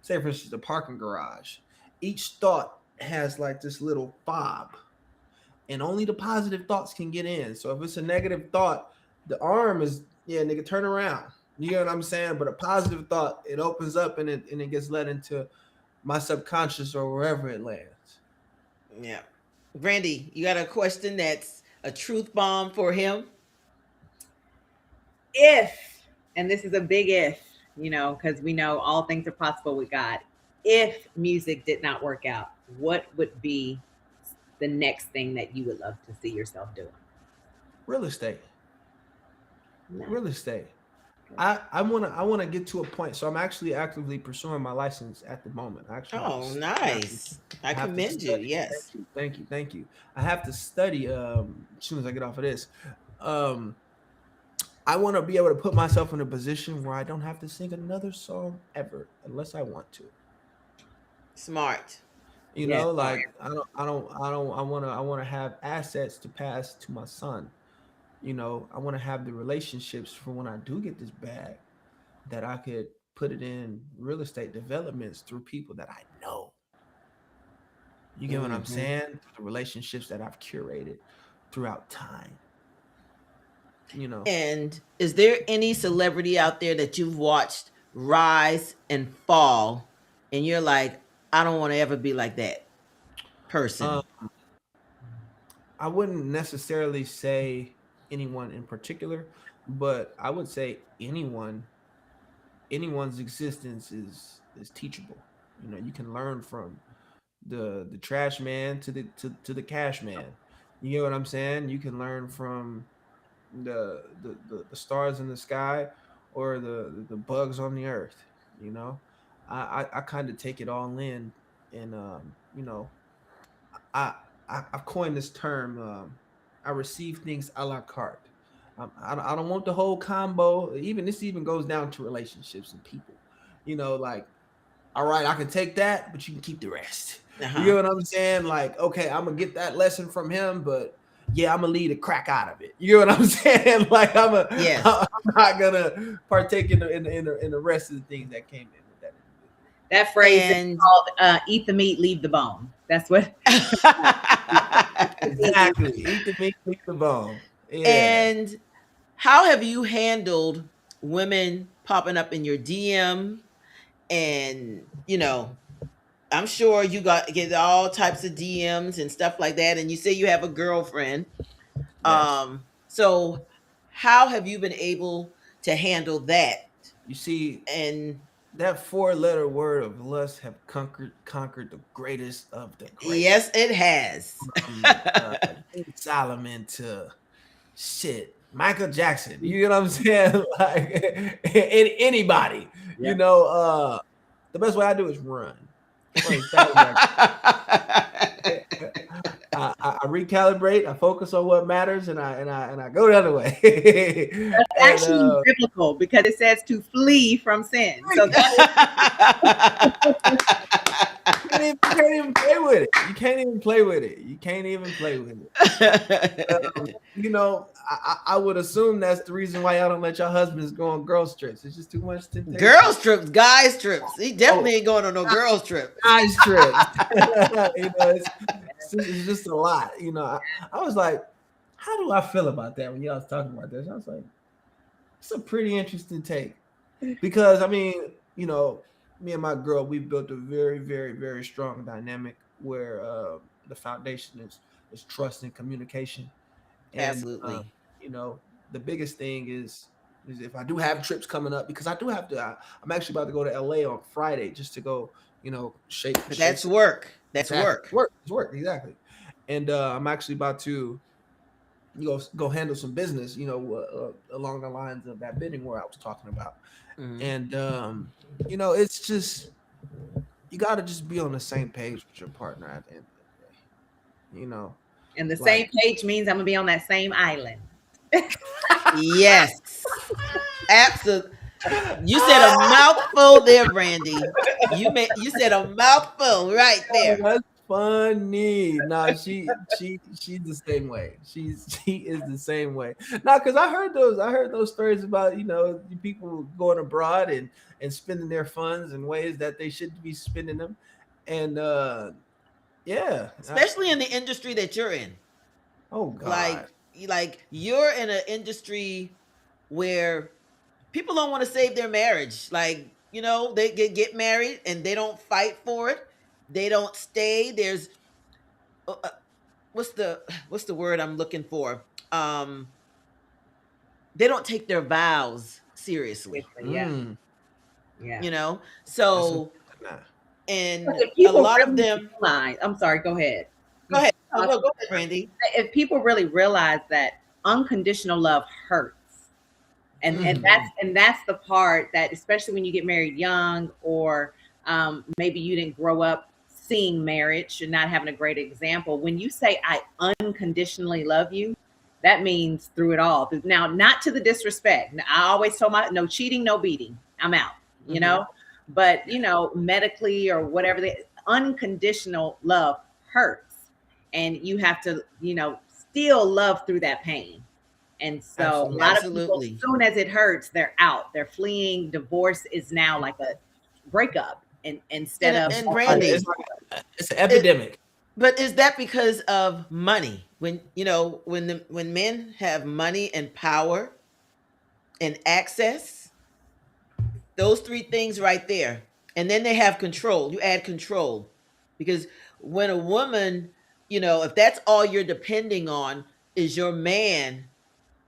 say for instance, the parking garage. Each thought has like this little fob, and only the positive thoughts can get in. So if it's a negative thought, the arm is, yeah, nigga, turn around. You know what I'm saying? But a positive thought, it opens up and it gets let into my subconscious or wherever it lands. Yeah. Brandi, you got a question that's a truth bomb for him? If, and this is a big if, because we know all things are possible with God. If music did not work out, what would be the next thing that you would love to see yourself doing? Real estate. No. Real estate. I wanna get to a point. So I'm actually actively pursuing my license at the moment. Oh, nice. I commend you. Yes. Thank you. I have to study as soon as I get off of this. I want to be able to put myself in a position where I don't have to sing another song ever unless I want to. Smart. I want to have assets to pass to my son. I want to have the relationships for when I do get this bag that I could put it in real estate developments through people that I know. You get what I'm saying? Through the relationships that I've curated throughout time. And is there any celebrity out there that you've watched rise and fall, and you're like, I don't want to ever be like that Um, person? I wouldn't necessarily say anyone in particular, but I would say anyone's existence is teachable. You know, you can learn from the trash man to the cash man. You know what I'm saying? You can learn from the stars in the sky or the bugs on the earth. You know, I kind of take it all in, and I, I've coined this term. I receive things a la carte. I don't want the whole combo. Even this even goes down to relationships and people. You know, like, all right, I can take that, but you can keep the rest. You Uh-huh. know what I'm saying? Like, okay, I'm gonna get that lesson from him, but yeah, I'm gonna leave the crack out of it. You know what I'm saying? Like, Yes. I'm not gonna partake in the rest of the things that came in with that individual. That phrase is And called "eat the meat, leave the bone." That's what. Exactly. Eat the meat, leave the bone. Yeah. and how have you handled women popping up in your DM? And I'm sure you get all types of DMs and stuff like that, and you say you have a girlfriend. Yes. So how have you been able to handle that? You see, And that four-letter word of lust have conquered the greatest of the great. yes, it has. From King Solomon to shit, Michael Jackson. You know what I'm saying? Like anybody. Yeah. The best way I do is run. Run as fast as I recalibrate. I focus on what matters, and I go the other way. That's and actually biblical because it says to flee from sin. So can't even play with it. You can't even play with it. You can't even play with it. I would assume that's the reason why y'all don't let your husbands go on girls trips. It's just too much temptation. Girls trips, guys trips. He definitely ain't going on no girls trip. Guys trips. It's just a lot. I was like, how do I feel about that when y'all was talking about this? I was like, it's a pretty interesting take because me and my girl, we built a very, very, very strong dynamic where the foundation is trust and communication. And Absolutely. the biggest thing is if I do have trips coming up, because I do have to. I'm actually about to go to LA on Friday just to go, shake. But that's work. That's exactly. work. It's work exactly. And I'm actually about to go handle some business, along the lines of that bidding war I was talking about. Mhm. And it's just you got to just be on the same page with your partner at the end of the day. and the same Like, page means I'm gonna be on that same island. Yes. Absolutely. You said a mouthful there, Brandi. You said a mouthful right there. that's funny. Nah, she's the same way. She is the same way. Nah, because I heard those stories about people going abroad and spending their funds in ways that they shouldn't be spending them, and yeah, Especially in the industry that you're in. oh god, Like you're in an industry where people don't want to save their marriage. Like, they get married and they don't fight for it. They don't stay. There's what's the word I'm looking for? They don't take their vows seriously. Yeah, mm, yeah. that's a, So nah. and If a people lot of really them. realize, I'm sorry, go ahead. Go ahead. Oh, no, go ahead, Brandi. If people really realize that unconditional love hurts, and that's the part that, especially when you get married young, or maybe you didn't grow up seeing marriage and not having a great example. When you say I unconditionally love you, that means through it all. Now, not to the disrespect. I always told my no cheating, no beating. I'm out. But medically or whatever, the unconditional love hurts, and you have to still love through that pain. And so a lot of people, Absolutely. as soon as it hurts, they're out. They're fleeing. Divorce is now like a breakup, and instead of And Brandi, It's an epidemic. but is that because of money? When men have money and power and access, Those three things right there. And then they have control. You add control. Because when a woman, if that's all you're depending on is your man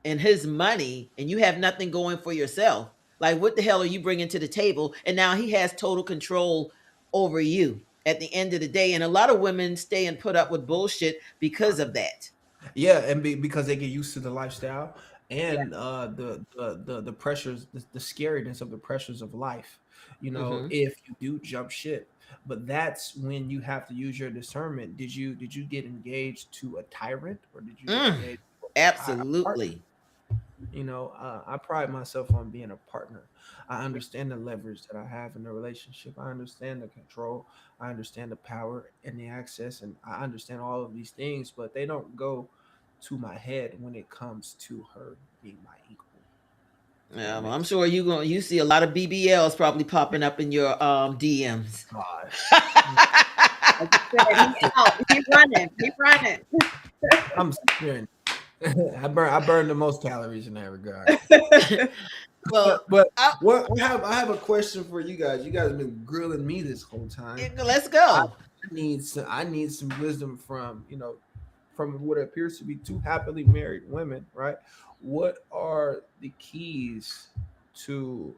and his money, and you have nothing going for yourself, like what the hell are you bringing to the table? And now he has total control over you at the end of the day. And a lot of women stay and put up with bullshit because of that. Yeah, and because they get used to the lifestyle Yeah. and the pressures, the scariness of the pressures of life. Hmm. If you do jump ship, but that's when you have to use your discernment. Did you get engaged to a tyrant, or did you get Mm, engaged to a partner? absolutely. I pride myself on being a partner. I understand the leverage that I have in the relationship. I understand the control. I understand the power and the access, and I understand all of these things, but they don't go to my head when it comes to her being my equal. If that Yeah, well, I'm makes sure you see a lot of BBLs probably popping up in your DMs. gosh. Like you said, he out. He running. He running. I'm serious. I burn the most calories in that regard. Well, But I, what I have a question for you guys. You guys have been grilling me this whole time. let's I go. I need some wisdom from from what appears to be two happily married women, right? What are the keys to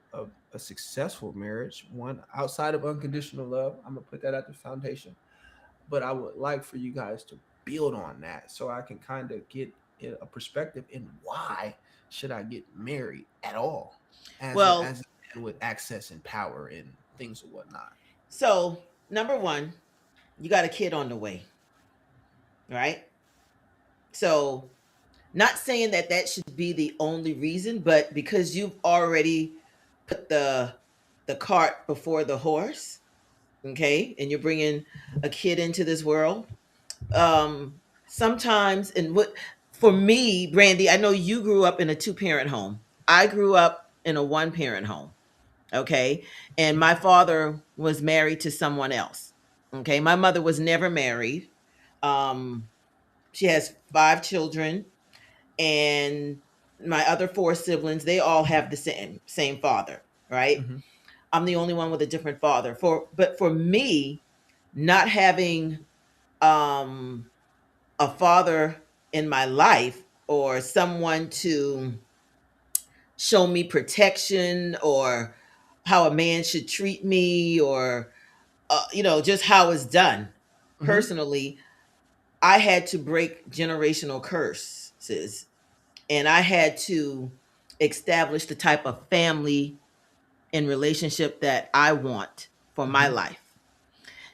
a successful marriage? One, outside of unconditional love, I'm gonna put that at the foundation. But I would like for you guys to build on that so I can kind of get a perspective in why should I get married at all Well, as a man with access and power and things and whatnot. so number one, you got a kid on the way, right? So, not saying that that should be the only reason, but because you've already put the cart before the horse, okay, and you're bringing a kid into this world, sometimes, and what for me, Brandy, I know you grew up in a two-parent home. I grew up in a one-parent home, okay, and my father was married to someone else. Okay, my mother was never married. um she has five children, and my other four siblings, they all have the same father, right? Hmm. I'm the only one with a different father. But for me, not having um a father in my life, or someone to show me protection, or how a man should treat me, or just how it's done Hmm. personally, I had to break generational curses, and I had to establish the type of family and relationship that I want for my Hmm. life.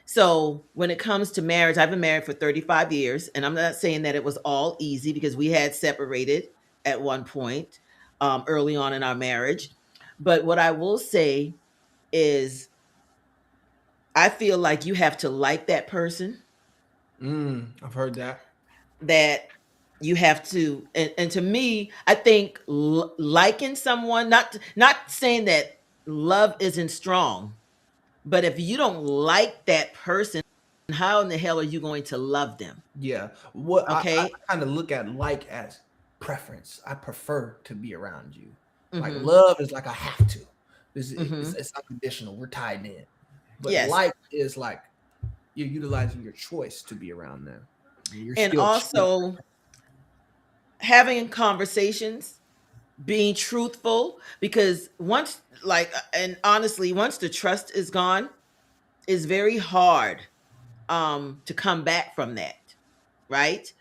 So, when it comes to marriage, I've been married for 35 years, and I'm not saying that it was all easy, because we had separated at one point, early on in our marriage. But what I will say is, I feel like you have to like that person, I've heard that. that you have to, and to me, I think liking someone, not saying that love isn't strong, but if you don't like that person, how in the hell are you going to love them? Yeah. What I Okay. kind of look at like as preference. I prefer to be around you. Like Mm-hmm. love is like I have to. Mm-hmm. It's unconditional. We're tied in. But Yes. like is like you're utilizing your choice to be around them. You're And still choosing. also having conversations, being truthful, because once, and honestly, once the trust is gone, it's very hard to come back from that, right?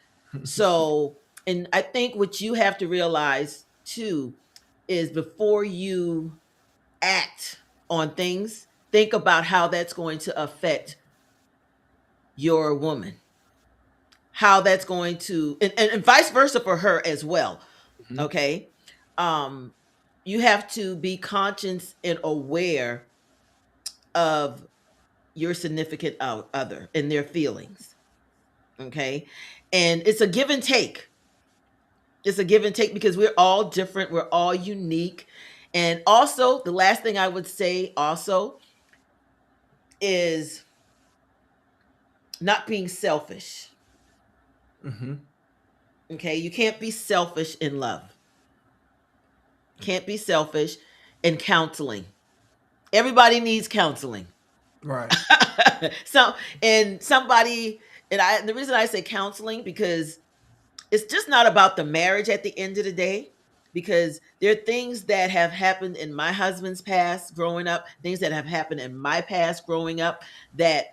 So, and I think what you have to realize too is, before you act on things, think about how that's going to affect your woman, how that's going to, and vice versa for her as well. Mhm. Okay. um you have to be conscious and aware of your significant other and their feelings. Okay. And it's a give and take. It's a give and take, because we're all different, we're all unique. And also, the last thing I would say also is not being selfish. Mhm. Okay, you can't be selfish in love. Can't be selfish in counseling. Everybody needs counseling. Right. So, and somebody, the reason I say counseling, because it's just not about the marriage at the end of the day, because there are things that have happened in my husband's past growing up, things that have happened in my past growing up, that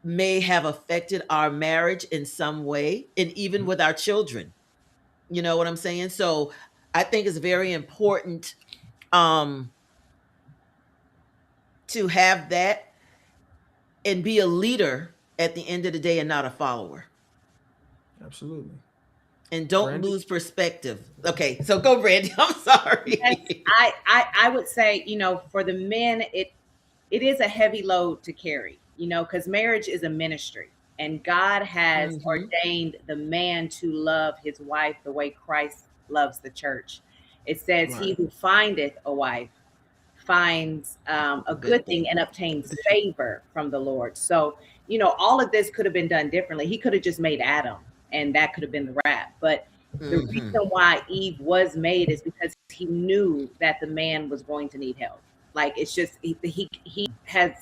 may have affected our marriage in some way, and even with our children. You know what I'm saying? So I think it's very important, um to have that and be a leader at the end of the day and not a follower. Absolutely. And don't Brandi? lose perspective. Okay, so go, Brandi. I'm Yes, sorry. I would say, for the men, it is a heavy load to carry, because marriage is a ministry, and God has Hmm. ordained the man to love his wife the way Christ loves the church. It says, Right. "He who findeth a wife finds a A good good thing thing. and obtains favor from the Lord." So, all of this could have been done differently. He could have just made Adam, and that could have been the wrap. But the Hmm. reason why Eve was made is because he knew that the man was going to need help. Like, it's just he has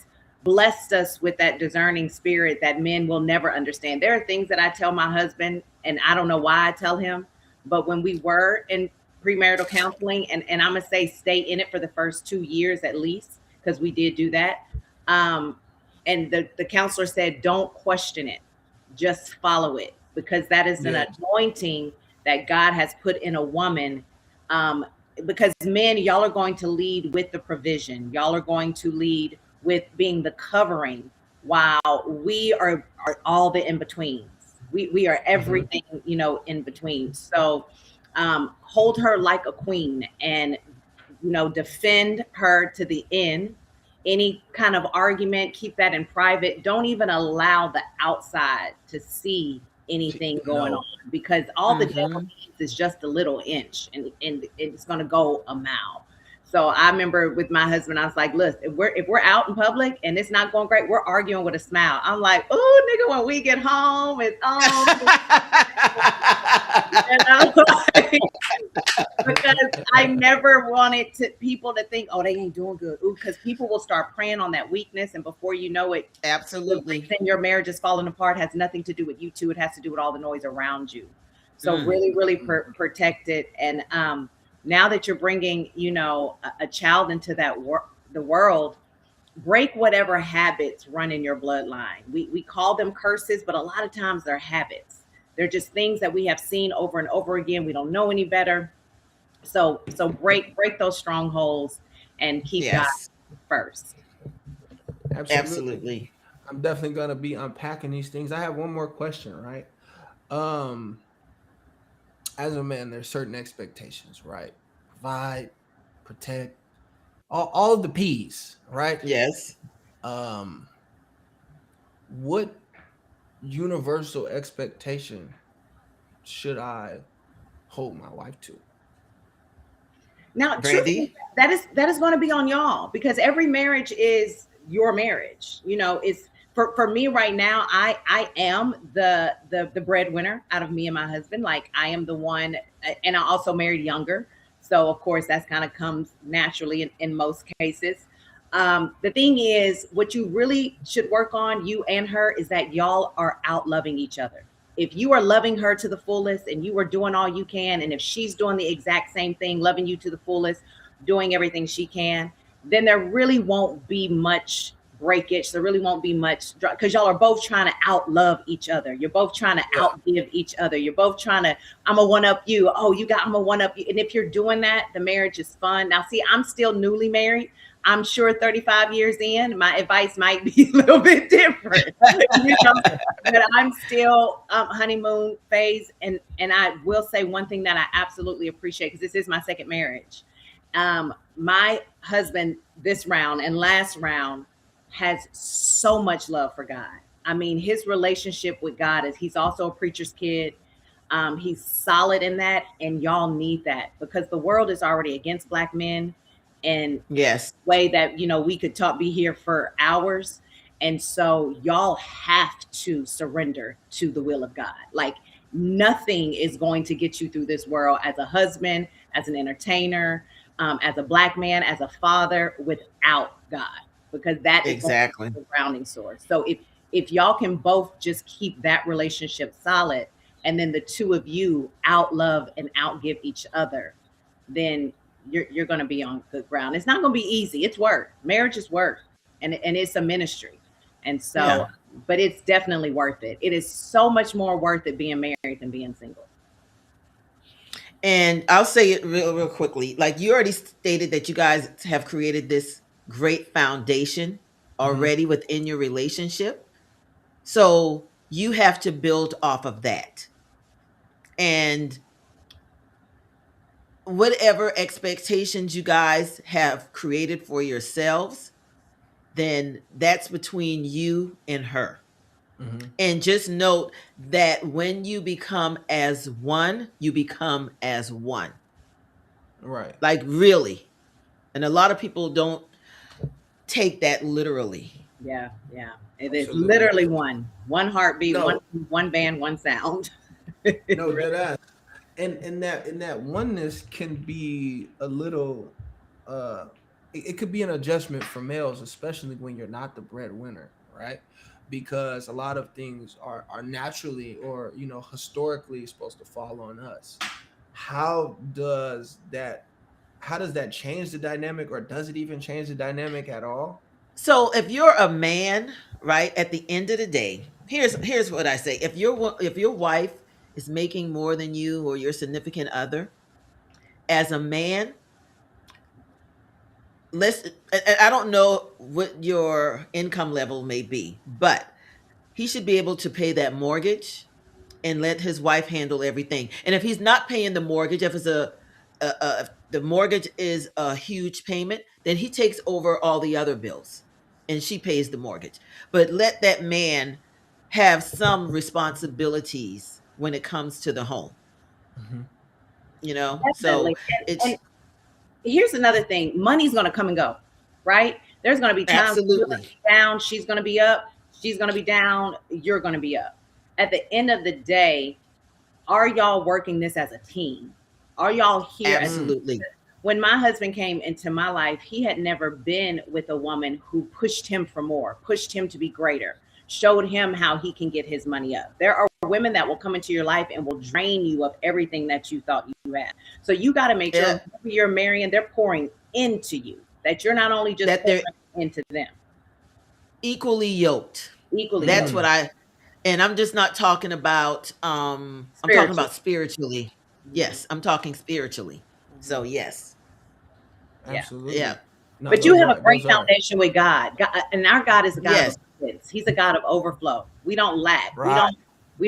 blessed us with that discerning spirit that men will never understand. There are things that I tell my husband, and I don't know why I tell him, but when we were in premarital counseling, and I'm gonna say stay in it for the first 2 years at least, because we did do that. Um, and the counselor said, don't question it, just follow it, because that is an Yeah. anointing that God has put in a woman. Um, because men, y'all are going to lead with the provision, y'all are going to lead with being the covering, while we are all the in betweens. We are Hmm. everything, in between. So hold her like a queen, and defend her to the end. Any kind of argument, keep that in private. Don't even allow the outside to see anything going on, No. because all the devil Hmm. needs is just a little inch, and it's going to go a mile. So I remember with my husband, I was like, "Look, if we're out in public and it's not going great, we're arguing with a smile." I'm like, "Oh, nigga, when we get home, it's on." You know? Because I never wanted people to think, "Oh, they ain't doing good." Ooh, because people will start preying on that weakness, and before you know it, the Absolutely. reason your marriage is falling apart has nothing to do with you two. It has to do with all the noise around you. So Mm. really, really protect it. And now that you're bringing, a child into the world, break whatever habits run in your bloodline. We call them curses, but a lot of times they're habits. They're just things that we have seen over and over again. We don't know any better. So break those strongholds and keep God Yes, first. Absolutely. absolutely. I'm definitely gonna be unpacking these things. I have one more question, right? Um, as a man, there's certain expectations, right? Provide, protect, all of the P's, right? Yes. Um, what universal expectation should I hold my wife to? Now, truthfully, Brandi? that is going to be on y'all, because every marriage is your marriage. It's for me right now. I am the breadwinner out of me and my husband. Like, I am the one, and I also married younger, so of course that's kind of comes naturally in most cases. The thing is, what you really should work on, you and her, is that y'all are out loving each other. If you are loving her to the fullest and you are doing all you can, and if she's doing the exact same thing, loving you to the fullest, doing everything she can, then there really won't be much breakage. There really won't be much, because y'all are both trying to out love each other. You're both trying to Yeah. outgive each other. You're both trying to, I'm a one up you. Oh, I'm a one up you. And if you're doing that, the marriage is fun. Now, see, I'm still newly married. I'm sure 35 years in, my advice might be a little bit different. you know, but I'm still honeymoon phase, and I will say one thing that I absolutely appreciate, because this is my second marriage. My husband this round and last round has so much love for God. I mean, his relationship with God is, he's also a preacher's kid. He's solid in that, and y'all need that, because the world is already against black men, and Yes. way that we could be here for hours. And so y'all have to surrender to the will of God. Like, Nothing is going to get you through this world as a husband, as an entertainer, as a black man, as a father, without God, because that is going to Exactly. be the grounding source. So if y'all can both just keep that relationship solid, and then the two of you out love and outgive each other, then you're going to be on good ground. It's not going to be easy. It's work. Marriage is work, and it's a ministry, and so Yeah. but it's definitely worth it. It is so much more worth it being married than being single. And I'll say it real quickly. Like you already stated that you guys have created this great foundation Mhm. already within your relationship. So you have to build off of that. And whatever expectations you guys have created for yourselves, then that's between you and her. Mhm. And just note that when you become as one, you become as one. Right. Like really. And a lot of people don't take that literally. Yeah, yeah. It is Absolutely. literally one heartbeat, No, one band, one sound. no, Really. dead ass. And that oneness can be a little it could be an adjustment for males, especially when you're not the breadwinner, right? Because a lot of things are naturally or historically supposed to fall on us. How does that how does that change the dynamic, or does it even change the dynamic at all? So if you're a man, right, at the end of the day, here's what I say. If your wife is making more than you or your significant other, as a man, let's I don't know what your income level may be, but he should be able to pay that mortgage and let his wife handle everything. And if he's not paying the mortgage, if it's if the mortgage is a huge payment, then he takes over all the other bills and she pays the mortgage. But let that man have some responsibilities when it comes to the home, Mhm. So Definitely. And it's here's another thing: money's going to come and go, right? There's going to be times when you're going to absolutely, be down, she's going to be up, she's going to be down, you're going to be up. At the end of the day, are y'all working this as a team? Are y'all here as Mm. absolutely. when my husband came into my life, he had never been with a woman who pushed him for more, pushed him to be greater, showed him how he can get his money up. There are women that will come into your life and will drain you of everything that you thought you had. So you got to make Yeah, sure you're marrying, they're pouring into you, that you're not only just that they're pouring into them, equally yoked. equally That's yoked, what Mm. I and I'm just not talking about I'm talking spiritually. about spiritually. Mhm, Yes, I'm talking spiritually. So mhm. yes. Yeah. Yeah. Absolutely. No, But you those have a are great those are foundation with God. God, and our God is a God of Yes. abundance. He's a God of overflow. We don't lack. We right.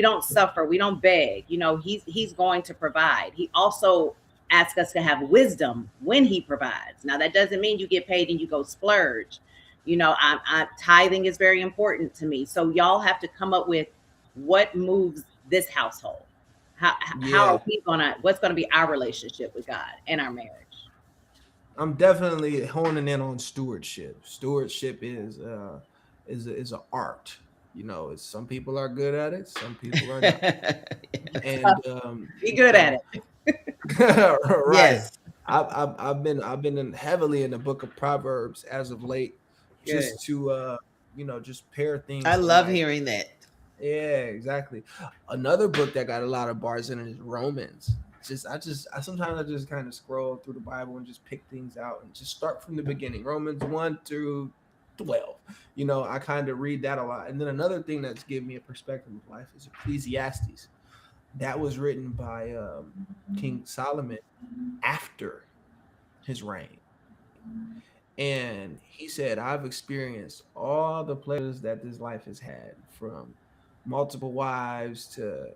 don't suffer. We don't beg. He's going to provide. He also asks us to have wisdom when he provides. Now that doesn't mean you get paid and you go splurge. Tithing is very important to me. So y'all have to come up with what moves this household. How Yeah. are we gonna? What's gonna be our relationship with God and our marriage? I'm definitely honing in on stewardship. Stewardship is an art. Some people are good at it, some people are not. And Be good at it. right. Yes. I've been heavily in the book of Proverbs as of late, Good. just to just pair I things love like hearing that. yeah, exactly. Another book that got a lot of bars in it is Romans. I sometimes I just kind of scroll through the Bible and just pick things out and just start from the beginning. Romans 1 through 12. I kind of read that a lot. And then another thing that's given me a perspective of life is Ecclesiastes. That was written by King Solomon after his reign. And he said, I've experienced all the pleasures that this life has had, from multiple wives to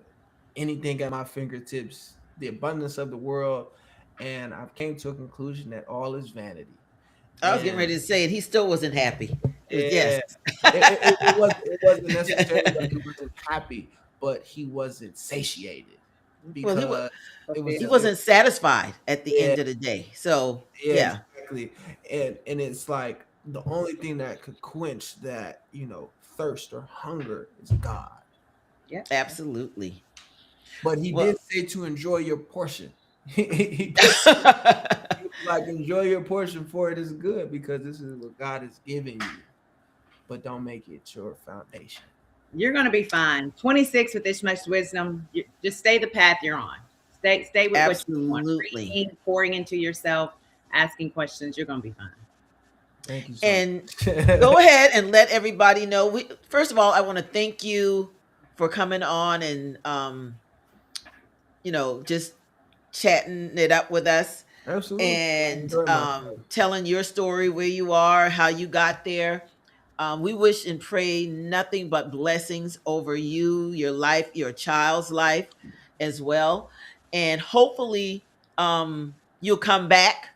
anything at my fingertips, the abundance of the world. And I've came to a conclusion that all is vanity. I was getting And ready to say it. He still wasn't happy. It was yes. yeah, it wasn't necessarily that he wasn't happy, but he wasn't satiated Well, because it was he Fulfilled. it, wasn't satisfied at the yeah. end of the day. So Yeah, yeah, exactly. And it's like the only thing that could quench that, thirst or hunger is God. Yep. absolutely. But he Well, did say to enjoy your portion. He put he was like enjoy your portion for it is good because this is what God is giving you. But don't make it your foundation. You're going to be fine. 26 with this much wisdom. Just stay the path you're on. Stay with what you want. absolutely. Reading, pouring into yourself, asking questions. You're going to be fine. Thank you so And much. go ahead and let everybody know. First of all, I want to thank you for coming on and just chatting it up with us Absolutely. I and enjoyed myself. telling your story, where you are, how you got there. We wish and pray nothing but blessings over you, your life, your child's life as well. And hopefully you'll come back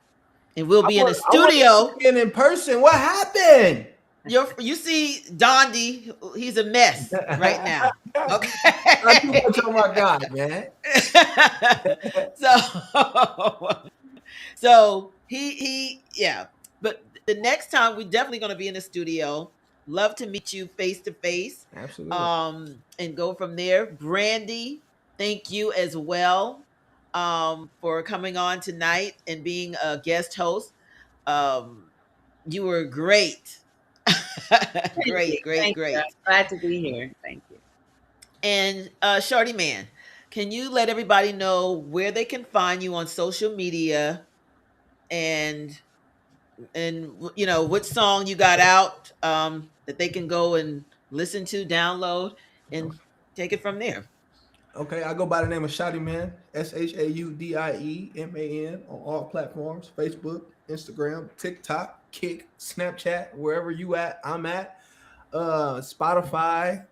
and we'll be in the I want to studio. see it in person. What happened? You see Dondi, he's a mess right now. Not too Okay. much on my God, man. so so he yeah. But the next time we're definitely gonna be in the studio. Love to meet you face to face. Absolutely. And go from there. Brandi, thank you as well for coming on tonight and being a guest host. Um you were great. Thank you. Great, great, Thank you. I'm great. glad to be here. Thank you. And Shaudieman, can you let everybody know where they can find you on social media and what song you got out that they can go and listen to, download, and take it from there. Okay, I go by the name of Shaudieman, Shaudieman on all platforms: Facebook, Instagram, TikTok, Kick, Snapchat, wherever you at, I'm at. Spotify,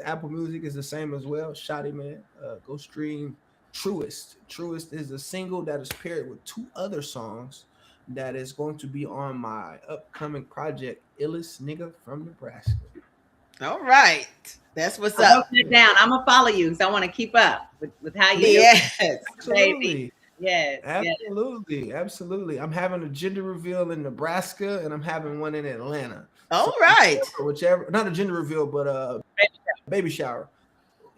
Apple Music is the same as well. Shaudieman, go stream Truest. Truest is a single that is paired with two other songs that is going to be on my upcoming project, Illest Nigga from Nebraska. All right, that's what's I wrote up. it down. I'm gonna follow you because I want to keep up with how you do, Yes. baby. Absolutely. Yes, yes. Absolutely. Absolutely. I'm having a gender reveal in Nebraska and I'm having one in Atlanta. All So right. whichever, not a gender reveal, but baby shower.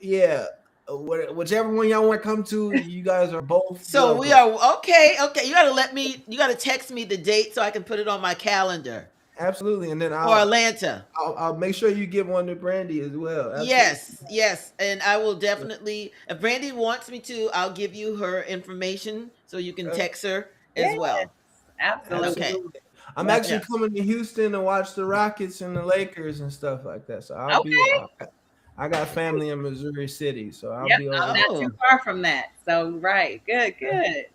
Yeah. Whichever one y'all want to come to, you guys are both So we welcome. are okay. Okay, you got to text me the date so I can put it on my calendar Absolutely. And then for Atlanta. I'll make sure you get one to Brandi as well. Absolutely. Yes, yes, and I will definitely. If Brandi wants me to, I'll give you her information so you can text her as Yes, well. absolutely. Okay. Absolutely. I'm Yes. actually coming to Houston to watch the Rockets and the Lakers and stuff like that. So I'll be. Okay. I got family in Missouri City, so I'll Yep, be I'm over. not too far from that. So right, good, good.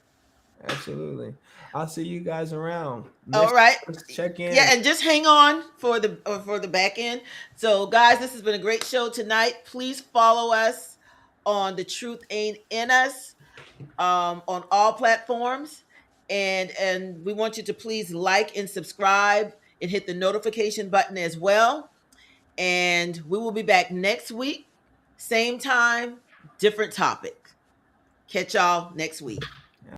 Absolutely. I'll see you guys around. All Next right. check in. Yeah, and just hang on for the back end. So, guys, this has been a great show tonight. Please follow us on The Truth Ain't in Us on all platforms, and we want you to please like and subscribe and hit the notification button as well. And we will be back next week, same time, different topic. Catch y'all next week.